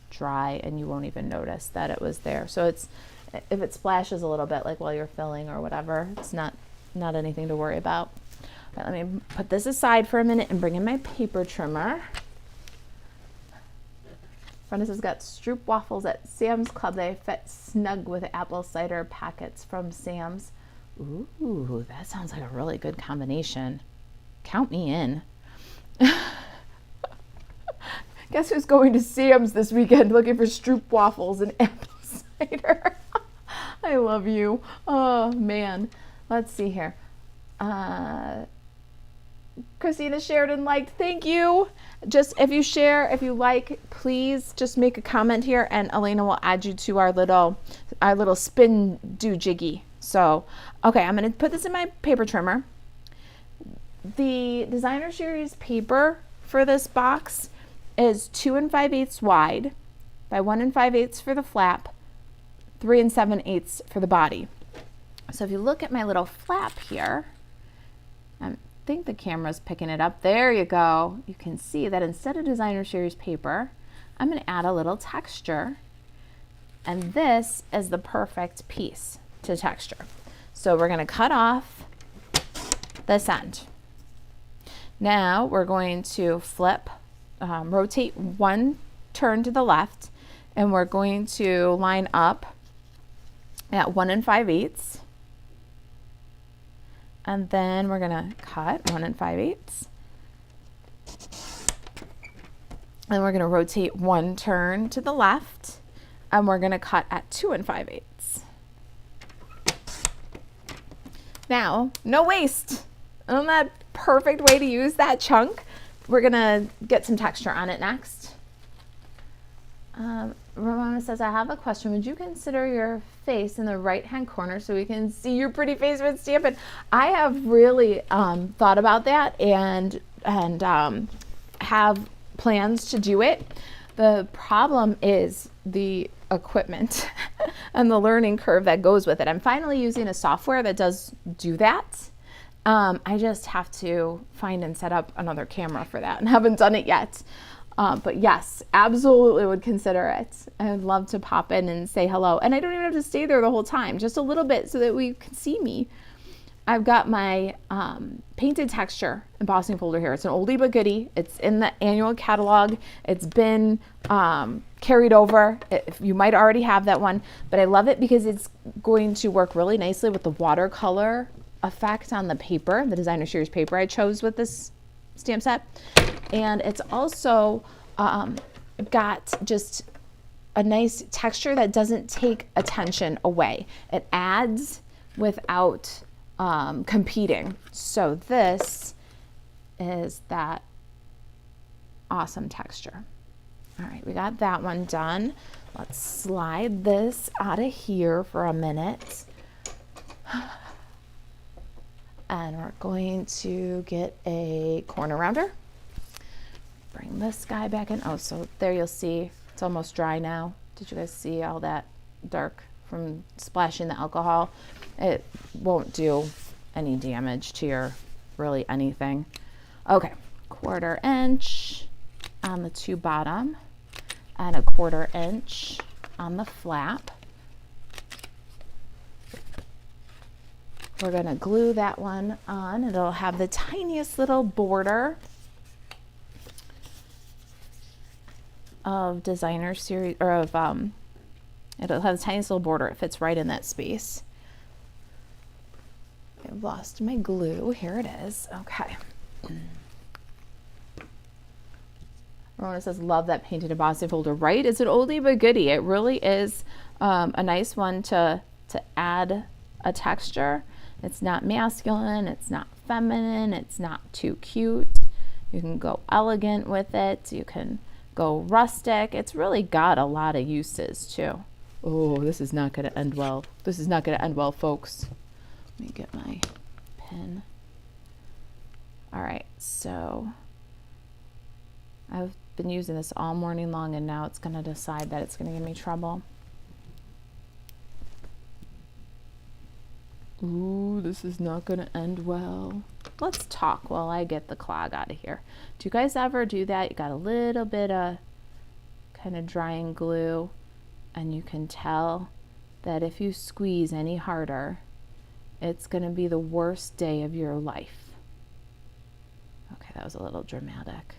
dry and you won't even notice that it was there. So it's, if it splashes a little bit like while you're filling or whatever, it's not anything to worry about. All right, let me put this aside for a minute and bring in my paper trimmer. Prentice has got Stroop waffles at Sam's Club. They fit snug with apple cider packets from Sam's. Ooh, that sounds like a really good combination. Count me in. Guess who's going to Sam's this weekend looking for Stroop waffles and apple cider? I love you. Oh man. Let's see here. Christina Sheridan liked, thank you. Just if you share, if you like, please just make a comment here and Elena will add you to our little spin do jiggy. So, okay, I'm gonna put this in my paper trimmer. The designer series paper for this box is 2 5/8 wide by 1 5/8 for the flap, 3 7/8 for the body. So if you look at my little flap here, I think the camera's picking it up. There you go. You can see that instead of designer series paper, I'm going to add a little texture, and this is the perfect piece to texture. So we're going to cut off this end. Now we're going to flip, rotate one turn to the left, and we're going to line up at 1 5/8. And then we're going to cut 1 5/8. And we're going to rotate one turn to the left, and we're going to cut at 2 5/8. Now, no waste. Isn't that a perfect way to use that chunk? We're going to get some texture on it next. Ramona says, I have a question. Would you consider your face in the right-hand corner so we can see your pretty face with Stampin'? I have really thought about that and have plans to do it. The problem is the equipment and the learning curve that goes with it. I'm finally using a software that does do that. I just have to find and set up another camera for that and haven't done it yet. But yes, absolutely would consider it. I'd love to pop in and say hello. And I don't even have to stay there the whole time, just a little bit so that we can see me. I've got my painted texture embossing folder here. It's an oldie but goodie. It's in the annual catalog. It's been carried over. You might already have that one, but I love it because it's going to work really nicely with the watercolor effect on the paper, the designer series paper I chose with this stamp set. And it's also got just a nice texture that doesn't take attention away. It adds without competing. So this is that awesome texture. All right, we got that one done. Let's slide this out of here for a minute. And we're going to get a corner rounder. Bring this guy back in. Oh, so there you'll see it's almost dry now. Did you guys see all that dark from splashing the alcohol? It won't do any damage to your really anything. Okay, 1/4 inch on the two bottom and a 1/4 inch on the flap. We're going to glue that one on. It'll have the tiniest little border of designer series, or of it'll have the tiniest little border. It fits right in that space. I've lost my glue. Here it is. Okay. Rona says, love that painted embossing folder, right? It's an oldie but goodie. It really is a nice one to add a texture. It's not masculine, it's not feminine, it's not too cute. You can go elegant with it. You can go rustic. It's really got a lot of uses too. Oh, this is not going to end well. This is not going to end well, folks. Let me get my pen. All right, so I've been using this all morning long, and now it's going to decide that it's going to give me trouble. Ooh, this is not going to end well. Let's talk while I get the clog out of here. Do you guys ever do that? You got a little bit of kind of drying glue, and you can tell that if you squeeze any harder, it's going to be the worst day of your life. Okay, that was a little dramatic.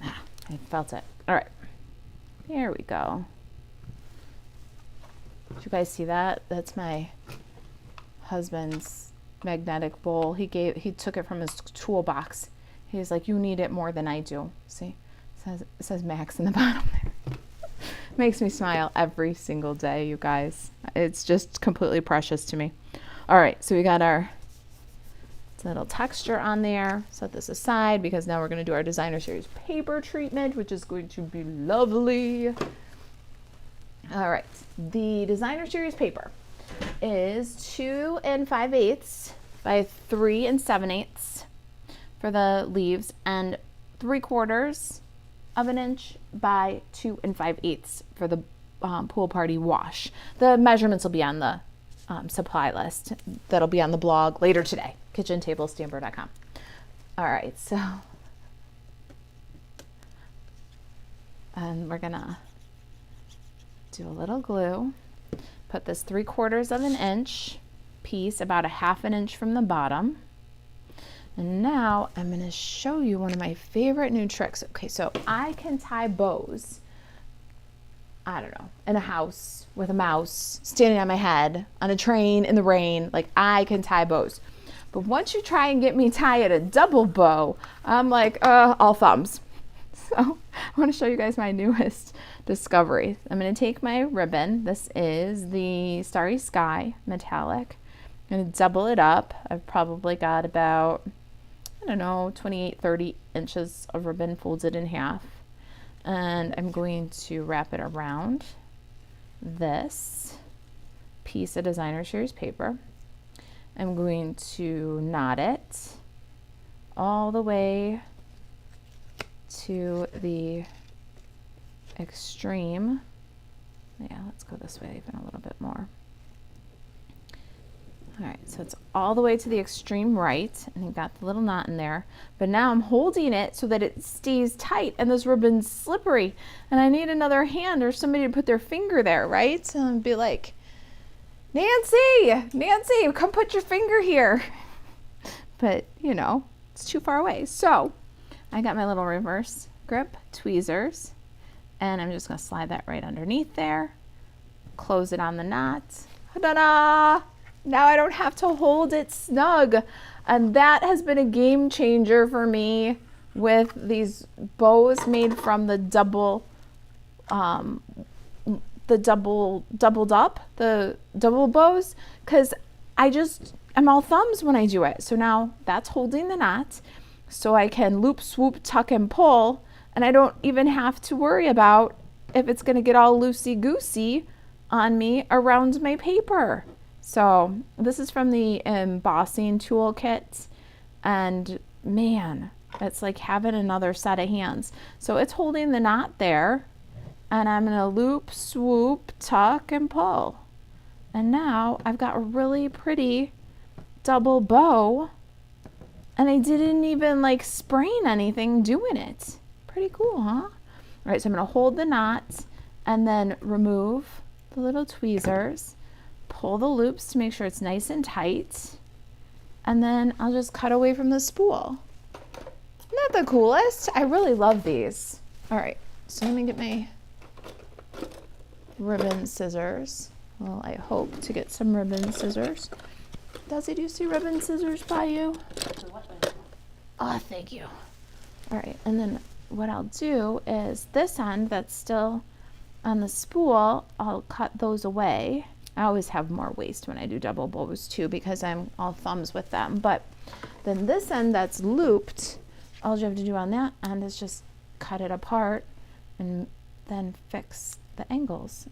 Ah, I felt it. All right, here we go. Did you guys see that? That's my husband's magnetic bowl. He took it from his toolbox. He's like, you need it more than I do. See, it says Max in the bottom there. Makes me smile every single day, you guys. It's just completely precious to me. All right, so we got our little texture on there. Set this aside because now we're going to do our designer series paper treatment, which is going to be lovely. All right, the designer series paper is 2 5/8 by 3 7/8 for the leaves, and 3/4 of an inch by 2 5/8 for the pool party wash. The measurements will be on the supply list that'll be on the blog later today, kitchentablestamper.com. All right, so and we're gonna do a little glue. Put this 3/4 of an inch piece about 1/2 inch from the bottom. And now I'm going to show you one of my favorite new tricks. Okay, so I can tie bows, I don't know, in a house with a mouse standing on my head, on a train, in the rain. Like, I can tie bows. But once you try and get me tied a double bow, I'm like, all thumbs. So I want to show you guys my newest discovery. I'm going to take my ribbon. This is the Starry Sky metallic. I'm going to double it up. I've probably got about, I don't know, 28, 30 inches of ribbon folded in half. And I'm going to wrap it around this piece of designer series paper. I'm going to knot it all the way to the extreme. Yeah, let's go this way even a little bit more. All right, so it's all the way to the extreme right, and you've got the little knot in there. But now I'm holding it so that it stays tight, and this ribbon's slippery. And I need another hand or somebody to put their finger there, right? And be like, Nancy, come put your finger here. But, you know, it's too far away. So I got my little reverse grip tweezers, and I'm just going to slide that right underneath there. Close it on the knot. Ta-da! Now I don't have to hold it snug. And that has been a game changer for me with these bows made from the doubled bows, because I'm all thumbs when I do it. So now that's holding the knot, so I can loop, swoop, tuck, and pull, and I don't even have to worry about if it's going to get all loosey-goosey on me around my paper. So this is from the embossing toolkit, and man, it's like having another set of hands. So it's holding the knot there, and I'm going to loop, swoop, tuck, and pull. And now I've got a really pretty double bow, and I didn't even like sprain anything doing it. Pretty cool, huh? All right, so I'm going to hold the knot and then remove the little tweezers, pull the loops to make sure it's nice and tight, and then I'll just cut away from the spool. Not the coolest? I really love these. All right, so let me get my ribbon scissors. Well, I hope to get some ribbon scissors. Desi, do you see ribbon scissors by you? Oh, thank you. All right, and then what I'll do is this end that's still on the spool, I'll cut those away. I always have more waste when I do double bows too because I'm all thumbs with them. But then this end that's looped, all you have to do on that end is just cut it apart and then fix the angles.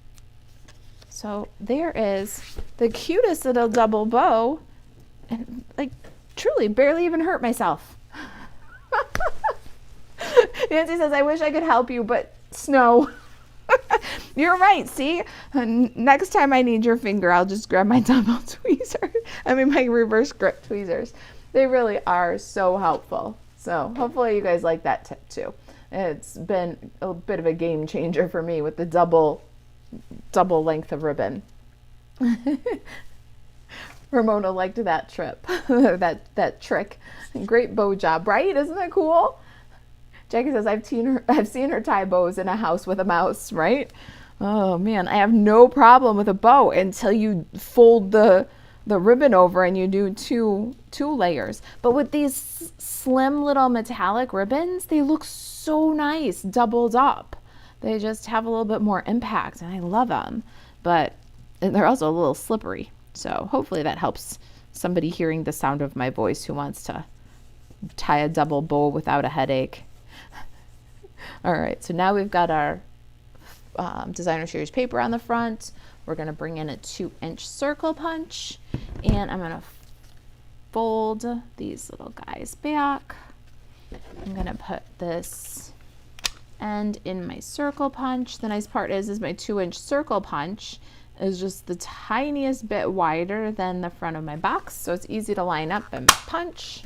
So there is the cutest little double bow, and like truly barely even hurt myself. Nancy says, I wish I could help you, but snow. You're right, see? Next time I need your finger, I'll just grab my double tweezer. My reverse grip tweezers. They really are so helpful. So hopefully you guys like that tip too. It's been a bit of a game changer for me with the double length of ribbon. Ramona liked that trip, that trick. Great bow job, right? Isn't that cool? Jackie says, I've seen her tie bows in a house with a mouse, right? Oh man, I have no problem with a bow until you fold the ribbon over and you do two layers. But with these slim little metallic ribbons, they look so nice doubled up. They just have a little bit more impact and I love them. But they're also a little slippery. So hopefully that helps somebody hearing the sound of my voice who wants to tie a double bow without a headache. All right, so now we've got our designer series paper on the front. We're going to bring in a 2-inch circle punch, and I'm going to fold these little guys back. I'm going to put this end in my circle punch. The nice part is my 2-inch circle punch is just the tiniest bit wider than the front of my box, so it's easy to line up and punch.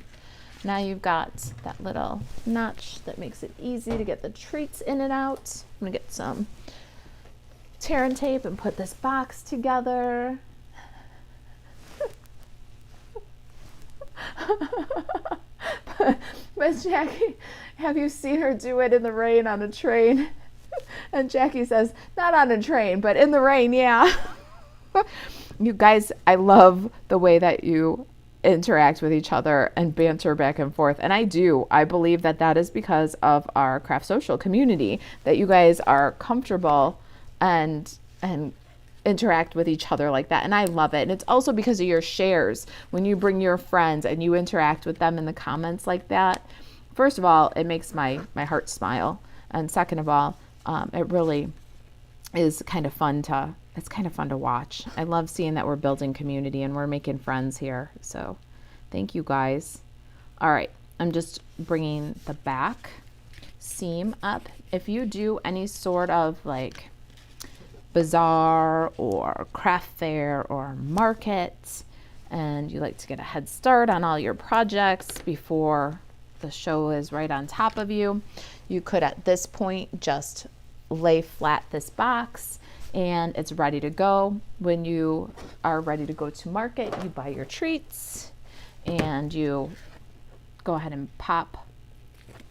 Now you've got that little notch that makes it easy to get the treats in and out. I'm gonna get some tear and tape and put this box together. But Jackie, have you seen her do it in the rain on a train? And Jackie says, not on a train, but in the rain, yeah. You guys, I love the way that you interact with each other and banter back and forth. And I believe that is because of our craft social community, that you guys are comfortable and interact with each other like that. And I love it. And it's also because of your shares. When you bring your friends and you interact with them in the comments like that, first of all, it makes my heart smile. And second of all, it really is kind of fun to watch. I love seeing that we're building community and we're making friends here. So thank you guys. All right, I'm just bringing the back seam up. If you do any sort of like bazaar or craft fair or market and you like to get a head start on all your projects before the show is right on top of you, you could at this point just lay flat this box and it's ready to go. When you are ready to go to market, you buy your treats and you go ahead and pop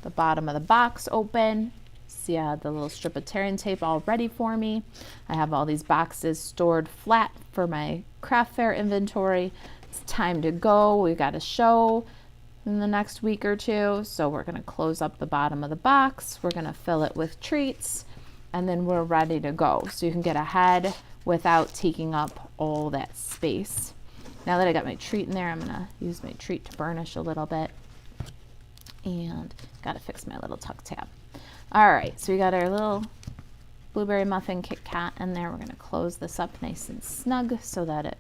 the bottom of the box open. See, I have the little strip of tear and tape all ready for me. I have all these boxes stored flat for my craft fair inventory. It's time to go. We got a show in the next week or two, so we're going to close up the bottom of the box. We're going to fill it with treats, and then we're ready to go. So you can get ahead without taking up all that space. Now that I got my treat in there, I'm going to use my treat to burnish a little bit. And got to fix my little tuck tab. All right, so we got our little blueberry muffin Kit Kat in there. We're going to close this up nice and snug so that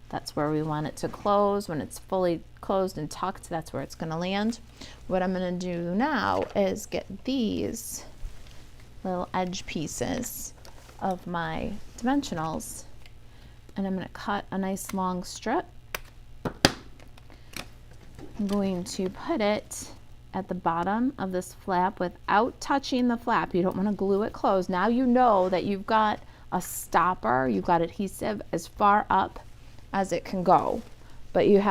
that's where we want it to close. When it's fully closed and tucked, that's where it's going to land. What I'm going to do now is get these little edge pieces of my dimensionals, and I'm going to cut a nice long strip. I'm going to put it at the bottom of this flap without touching the flap. You don't want to glue it closed. Now you know that you've got a stopper, you've got adhesive as far up as it can go, but you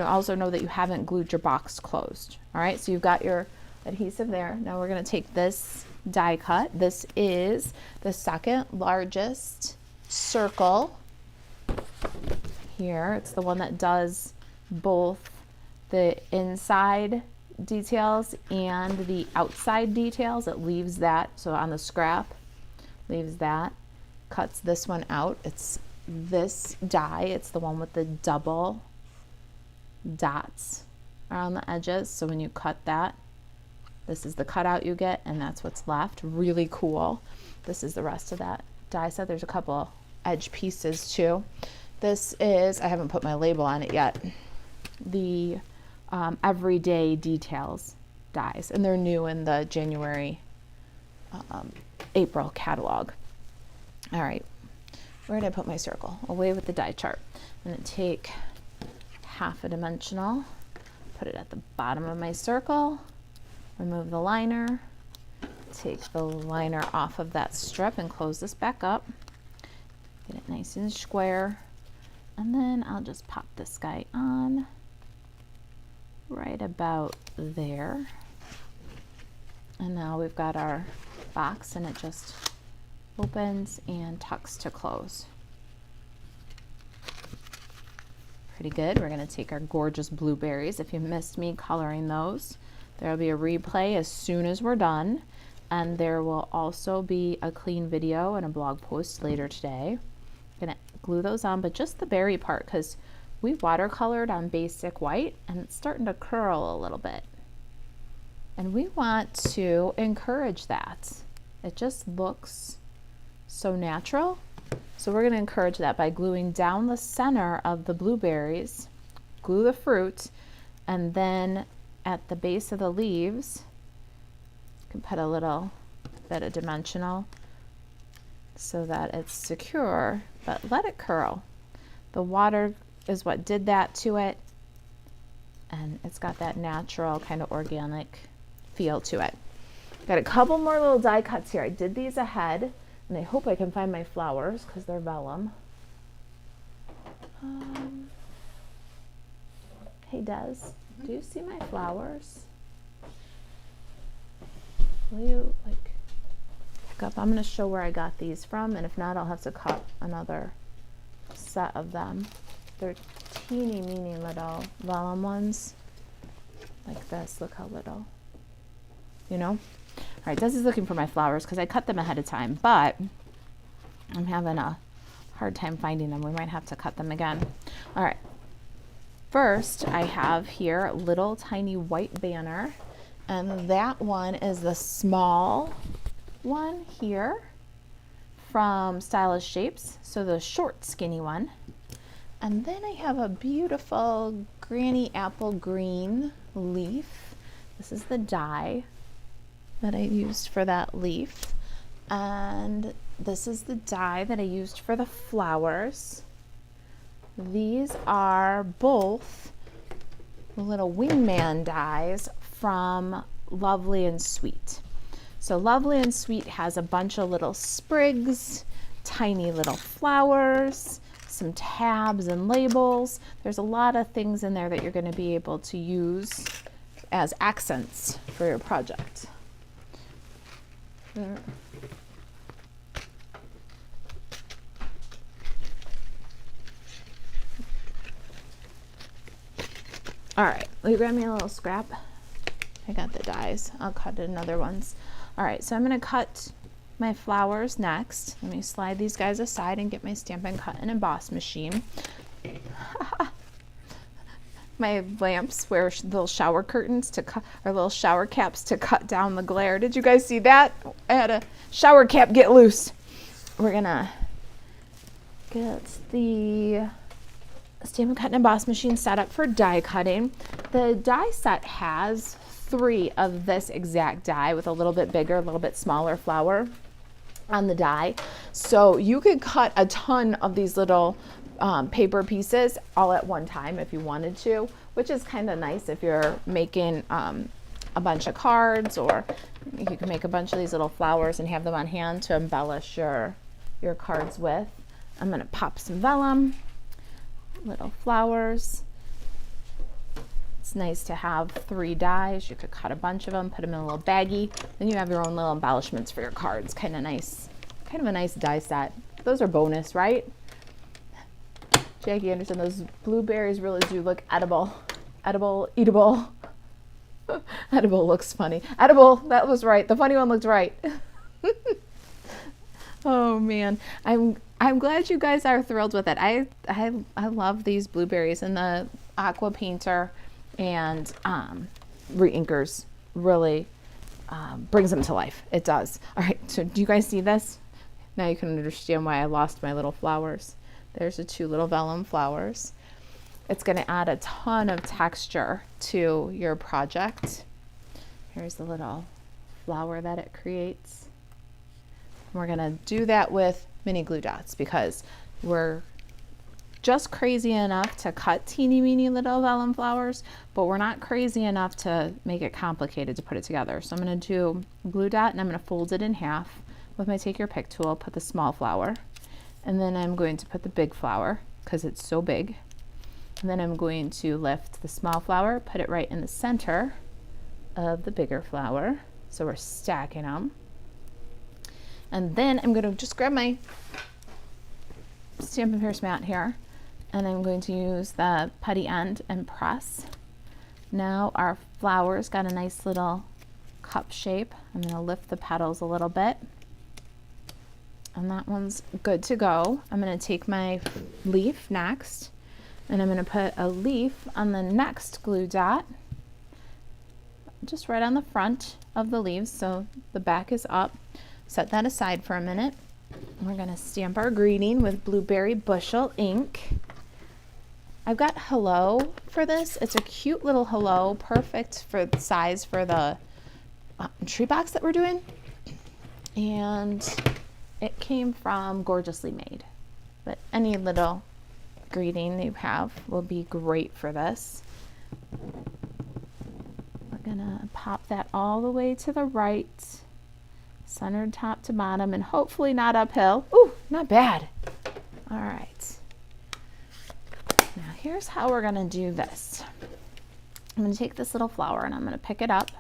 also know that you haven't glued your box closed. All right, so you've got your adhesive there. Now we're going to take this die cut. This is the second largest circle here. It's the one that does both the inside details and the outside details. It leaves that, so on the scrap, leaves that, cuts this one out. It's this die. It's the one with the double dots around the edges. So when you cut that, this is the cutout you get, and that's what's left. Really cool. This is the rest of that die set. There's a couple edge pieces too. This is, I haven't put my label on it yet, the Everyday Details dies, and they're new in the January, April catalog. All right, where did I put my circle? Away with the die chart. I'm going to take half a dimensional, put it at the bottom of my circle, remove the liner, take the liner off of that strip and close this back up, get it nice and square, and then I'll just pop this guy on right about there. And now we've got our box, and it just opens and tucks to close. Pretty good. We're going to take our gorgeous blueberries. If you missed me coloring those, there will be a replay as soon as we're done, and there will also be a clean video and a blog post later today. I'm going to glue those on, but just the berry part, because we watercolored on basic white and it's starting to curl a little bit, and we want to encourage that. It just looks so natural, so we're going to encourage that by gluing down the center of the blueberries, glue the fruit, and then at the base of the leaves you can put a little bit of dimensional so that it's secure, but let it curl. The water is what did that to it, and it's got that natural kind of organic feel to it. Got a couple more little die cuts here. I did these ahead, and I hope I can find my flowers because they're vellum. Hey Des, do you see my flowers? Will you like pick up? I'm going to show where I got these from, and if not, I'll have to cut another set of them. They're teeny meeny little vellum ones like this. Look how little, you know. All right, Des is looking for my flowers because I cut them ahead of time, but I'm having a hard time finding them. We might have to cut them again. All right, first I have here a little tiny white banner, and that one is the small one here from Stylish Shapes, so the short skinny one. And then I have a beautiful granny apple green leaf. This is the die that I used for that leaf. And this is the die that I used for the flowers. These are both little wingman dies from Lovely and Sweet. So Lovely and Sweet has a bunch of little sprigs, tiny little flowers, some tabs and labels. There's a lot of things in there that you're going to be able to use as accents for your project. There. All right, will you grab me a little scrap? I got the dies. I'll cut another ones. All right, so I'm going to cut my flowers next. Let me slide these guys aside and get my Stampin' Cut and Emboss machine. My lamps wear little shower curtains to cut, or little shower caps to cut down the glare. Did you guys see that? I had a shower cap get loose. We're gonna get the Stampin' Cut and Emboss machine set up for die cutting. The die set has 3 of this exact die with a little bit bigger, a little bit smaller flower on the die. So you could cut a ton of these little paper pieces all at one time if you wanted to, which is kind of nice if you're making a bunch of cards, or you can make a bunch of these little flowers and have them on hand to embellish your cards with. I'm going to pop some vellum, little flowers. It's nice to have 3 dies. You could cut a bunch of them, put them in a little baggie. Then you have your own little embellishments for your cards. Kind of nice, kind of a nice die set. Those are bonus, right? Jackie Anderson, those blueberries really do look edible. Edible, eatable. Edible looks funny. Edible, that was right. The funny one looked right. Oh man, I'm glad you guys are thrilled with it. I love these blueberries, and the aqua painter and reinkers really brings them to life. It does. All right, so do you guys see this? Now you can understand why I lost my little flowers. There's the 2 little vellum flowers. It's going to add a ton of texture to your project. Here's the little flower that it creates. We're going to do that with mini glue dots because we're just crazy enough to cut teeny weeny little vellum flowers, but we're not crazy enough to make it complicated to put it together. So I'm going to do glue dot, and I'm going to fold it in half with my take your pick tool, put the small flower, and then I'm going to put the big flower because it's so big. And then I'm going to lift the small flower, put it right in the center of the bigger flower. So we're stacking them. And then I'm going to just grab my Stampin' Pierce mat here, and I'm going to use the putty end and press. Now our flower's got a nice little cup shape. I'm going to lift the petals a little bit, and that one's good to go. I'm going to take my leaf next, and I'm going to put a leaf on the next glue dot, just right on the front of the leaves, so the back is up. Set that aside for a minute. We're going to stamp our greeting with Blueberry Bushel ink. I've got hello for this. It's a cute little hello, perfect for the size for the tree box that we're doing. And it came from Gorgeously Made. But any little greeting you have will be great for this. We're going to pop that all the way to the right. Centered top to bottom, and hopefully not uphill. Ooh, not bad. All right. Now here's how we're gonna do this. I'm gonna take this little flower and I'm gonna pick it up.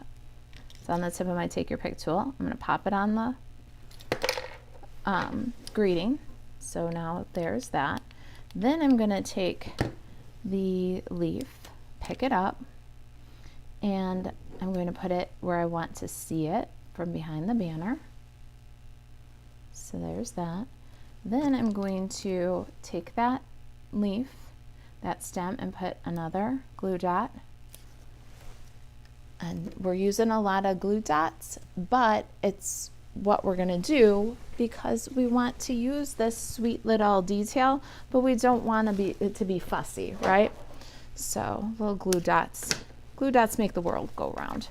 It's on the tip of my take your pick tool. I'm gonna pop it on the greeting. So now there's that. Then I'm gonna take the leaf, pick it up, and I'm going to put it where I want to see it from behind the banner. So there's that. Then I'm going to take that leaf, that stem, and put another glue dot. And we're using a lot of glue dots, but it's what we're going to do because we want to use this sweet little detail, but we don't want it to be fussy, right? So little glue dots. Glue dots make the world go round.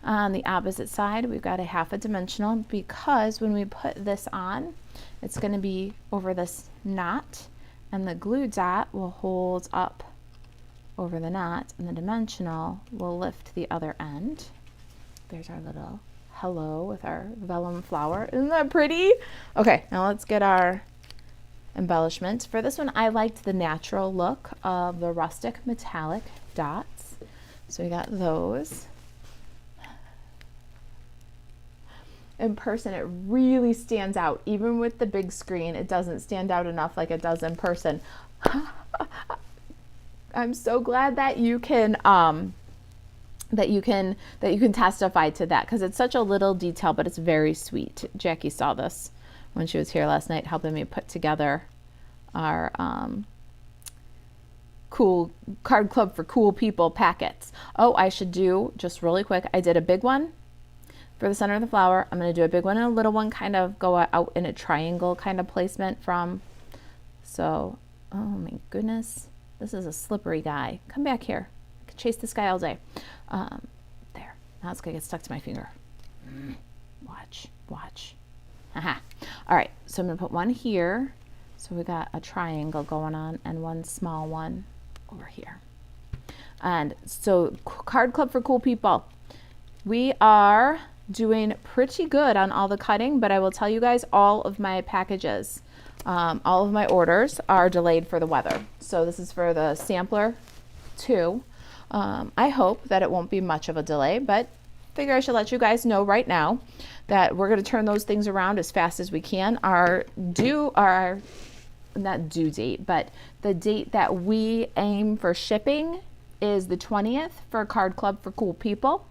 On the opposite side, we've got a half a dimensional because when we put this on, it's going to be over this knot, and the glue dot will hold up over the knot, and the dimensional will lift the other end. There's our little hello with our vellum flower. Isn't that pretty? Okay, now let's get our embellishments. For this one, I liked the natural look of the rustic metallic dots. So we got those. In person, it really stands out. Even with the big screen, it doesn't stand out enough like it does in person. I'm so glad that you can testify to that, because it's such a little detail, but it's very sweet. Jackie saw this when she was here last night helping me put together our cool card club for cool people packets. Oh, I should do just really quick. I did a big one for the center of the flower. I'm going to do a big one and a little one, kind of go out in a triangle kind of placement from. So, oh my goodness, this is a slippery guy. Come back here. I could chase this guy all day. There. Now it's going to get stuck to my finger. Watch, watch. Haha. All right, so I'm going to put one here. So we got a triangle going on and one small one over here. And so card club for cool people. We are doing pretty good on all the cutting, but I will tell you guys all of my packages, all of my orders are delayed for the weather. So this is for the sampler 2. I hope that it won't be much of a delay, but figure I should let you guys know right now that we're going to turn those things around as fast as we can. Our not due date, but the date that we aim for shipping is the 20th for Card Club for Cool People.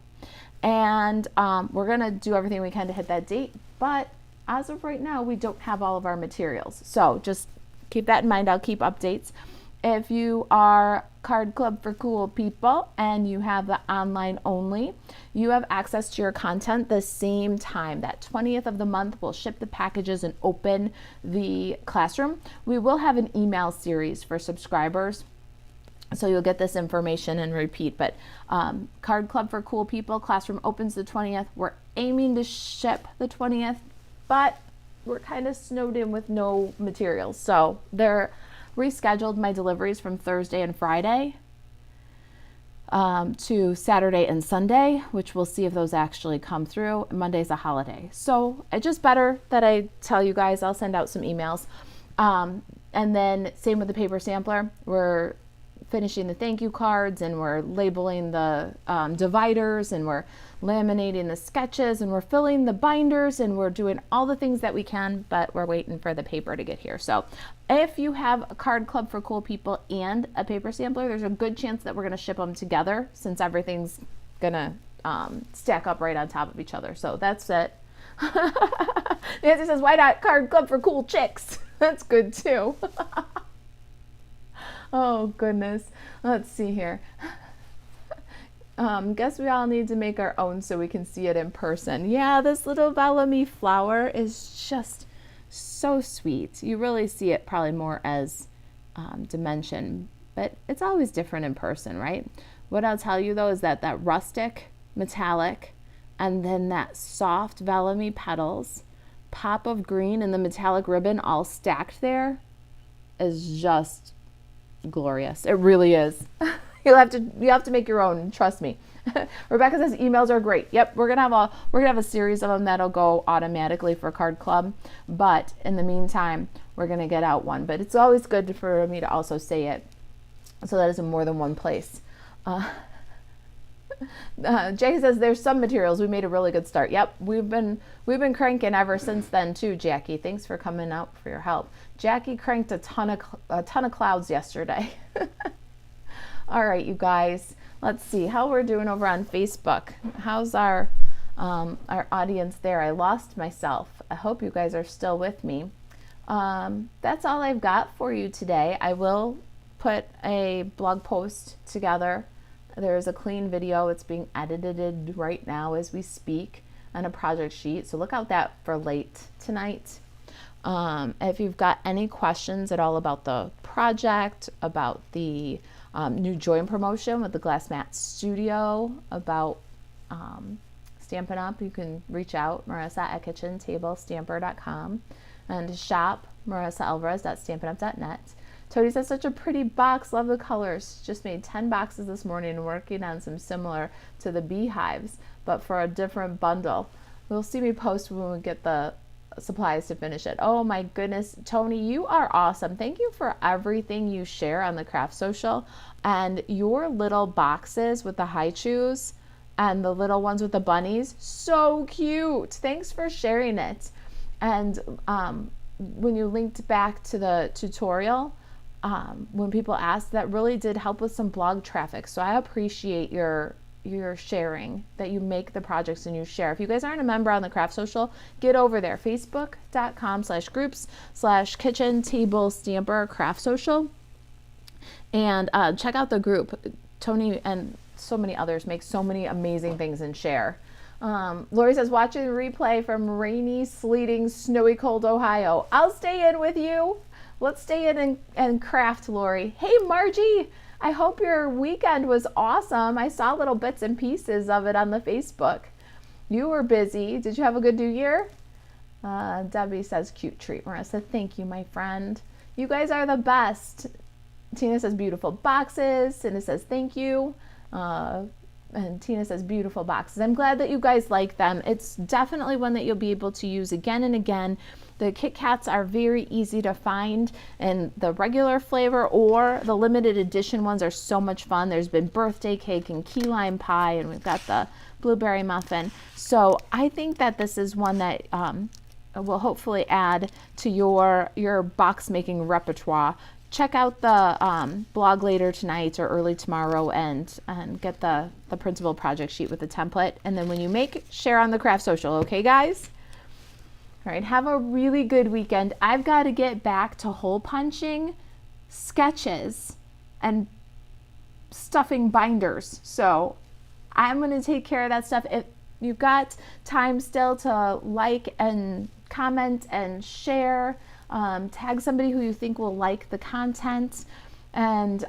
And we're going to do everything we can to hit that date. But as of right now, we don't have all of our materials. So just keep that in mind. I'll keep updates. If you are Card Club for Cool People and you have the online only, you have access to your content the same time. That 20th of the month, we'll ship the packages and open the classroom. We will have an email series for subscribers, so you'll get this information and repeat. But Card Club for Cool People, classroom opens the 20th. We're aiming to ship the 20th, but we're kind of snowed in with no materials. So they're rescheduled my deliveries from Thursday and Friday to Saturday and Sunday, which we'll see if those actually come through. Monday's a holiday. So it's just better that I tell you guys. I'll send out some emails. And then same with the paper sampler. We're finishing the thank you cards, and we're labeling the dividers, and we're laminating the sketches, and we're filling the binders, and we're doing all the things that we can, but we're waiting for the paper to get here. So if you have a Card Club for Cool People and a paper sampler, there's a good chance that we're going to ship them together, since everything's going to stack up right on top of each other. So that's it. Nancy says, why not Card Club for Cool Chicks? That's good too. Oh goodness. Let's see here. Guess we all need to make our own so we can see it in person. Yeah, this little Bellamy flower is just so sweet. You really see it probably more as dimension, but it's always different in person, right? What I'll tell you though is that that rustic, metallic, and then that soft Bellamy petals, pop of green, and the metallic ribbon all stacked there is just glorious. It really is. You have to make your own, trust me. Rebecca says emails are great. Yep, we're gonna have a series of them that'll go automatically for Card Club, but in the meantime we're gonna get out one. But it's always good for me to also say it so that it's in more than one place. Jay says there's some materials. We made a really good start. Yep, we've been cranking ever since then too, Jackie. Thanks for coming out for your help. Jackie cranked a ton of clouds yesterday. All right, you guys. Let's see how we're doing over on Facebook. How's our audience there? I lost myself. I hope you guys are still with me. That's all I've got for you today. I will put a blog post together. There's a clean video. It's being edited right now as we speak on a project sheet. So look out that for late tonight. If you've got any questions at all about the project, about the new join promotion with the Glass Mat Studio, about Stampin' Up, you can reach out, Marisa at kitchentablestamper.com, and shop MarisaAlvarez.stampinup.net. Tony says, such a pretty box. Love the colors. Just made 10 boxes this morning, working on some similar to the beehives, but for a different bundle. You'll see me post when we get the supplies to finish it. Oh my goodness, Tony, you are awesome. Thank you for everything you share on the Craft Social, and your little boxes with the high chews and the little ones with the bunnies. So cute. Thanks for sharing it. And when you linked back to the tutorial, when people asked, that really did help with some blog traffic. So I appreciate your sharing, that you make the projects and you share. If you guys aren't a member on the Craft Social, get over there, facebook.com/groups/kitchen table stamper craft social, and check out the group. Tony and so many others make so many amazing things and share. Lori says, watching the replay from rainy, sleeting, snowy, cold Ohio. I'll stay in with you. Let's stay in and craft, Lori. Hey, Margie, I hope your weekend was awesome. I saw little bits and pieces of it on the Facebook. You were busy. Did you have a good New Year? Debbie says, cute treat, Marisa. Thank you, my friend. You guys are the best. Tina says, beautiful boxes. Cindy says, thank you. And Tina says, beautiful boxes. I'm glad that you guys like them. It's definitely one that you'll be able to use again and again. The Kit Kats are very easy to find, and the regular flavor or the limited edition ones are so much fun. There's been birthday cake and key lime pie, and we've got the blueberry muffin. So I think that this is one that will hopefully add to your box making repertoire. Check out the blog later tonight or early tomorrow and get the principal project sheet with the template. And then when you make, share on the Craft Social, okay guys? All right, have a really good weekend. I've got to get back to hole punching, sketches, and stuffing binders. So I'm going to take care of that stuff. If you've got time still to like and comment and share, tag somebody who you think will like the content, and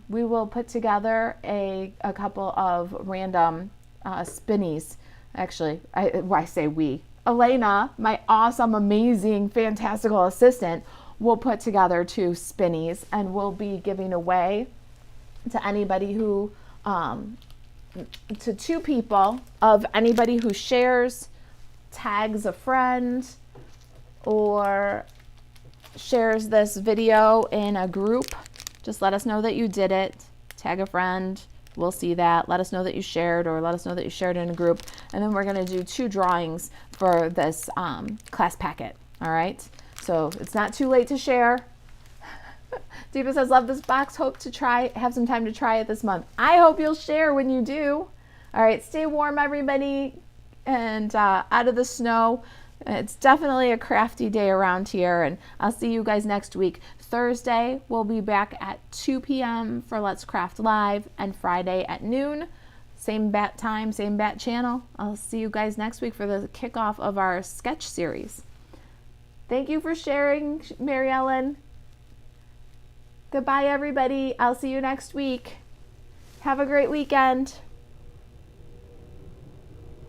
we will put together a couple of random spinnies. Actually, I say we. Elena, my awesome, amazing, fantastical assistant, will put together 2 spinnies, and we'll be giving away to anybody who, to 2 people of anybody who shares, tags a friend, or shares this video in a group. Just let us know that you did it. Tag a friend. We'll see that. Let us know that you shared, or let us know that you shared in a group. And then we're going to do 2 drawings for this class packet. All right. So it's not too late to share. Deepa says, love this box. Hope to have some time to try it this month. I hope you'll share when you do. All right. Stay warm, everybody, and out of the snow. It's definitely a crafty day around here, and I'll see you guys next week. Thursday, we'll be back at 2 p.m. for Let's Craft Live, and Friday at noon. Same bat time, same bat channel. I'll see you guys next week for the kickoff of our sketch series. Thank you for sharing, Mary Ellen. Goodbye, everybody. I'll see you next week. Have a great weekend.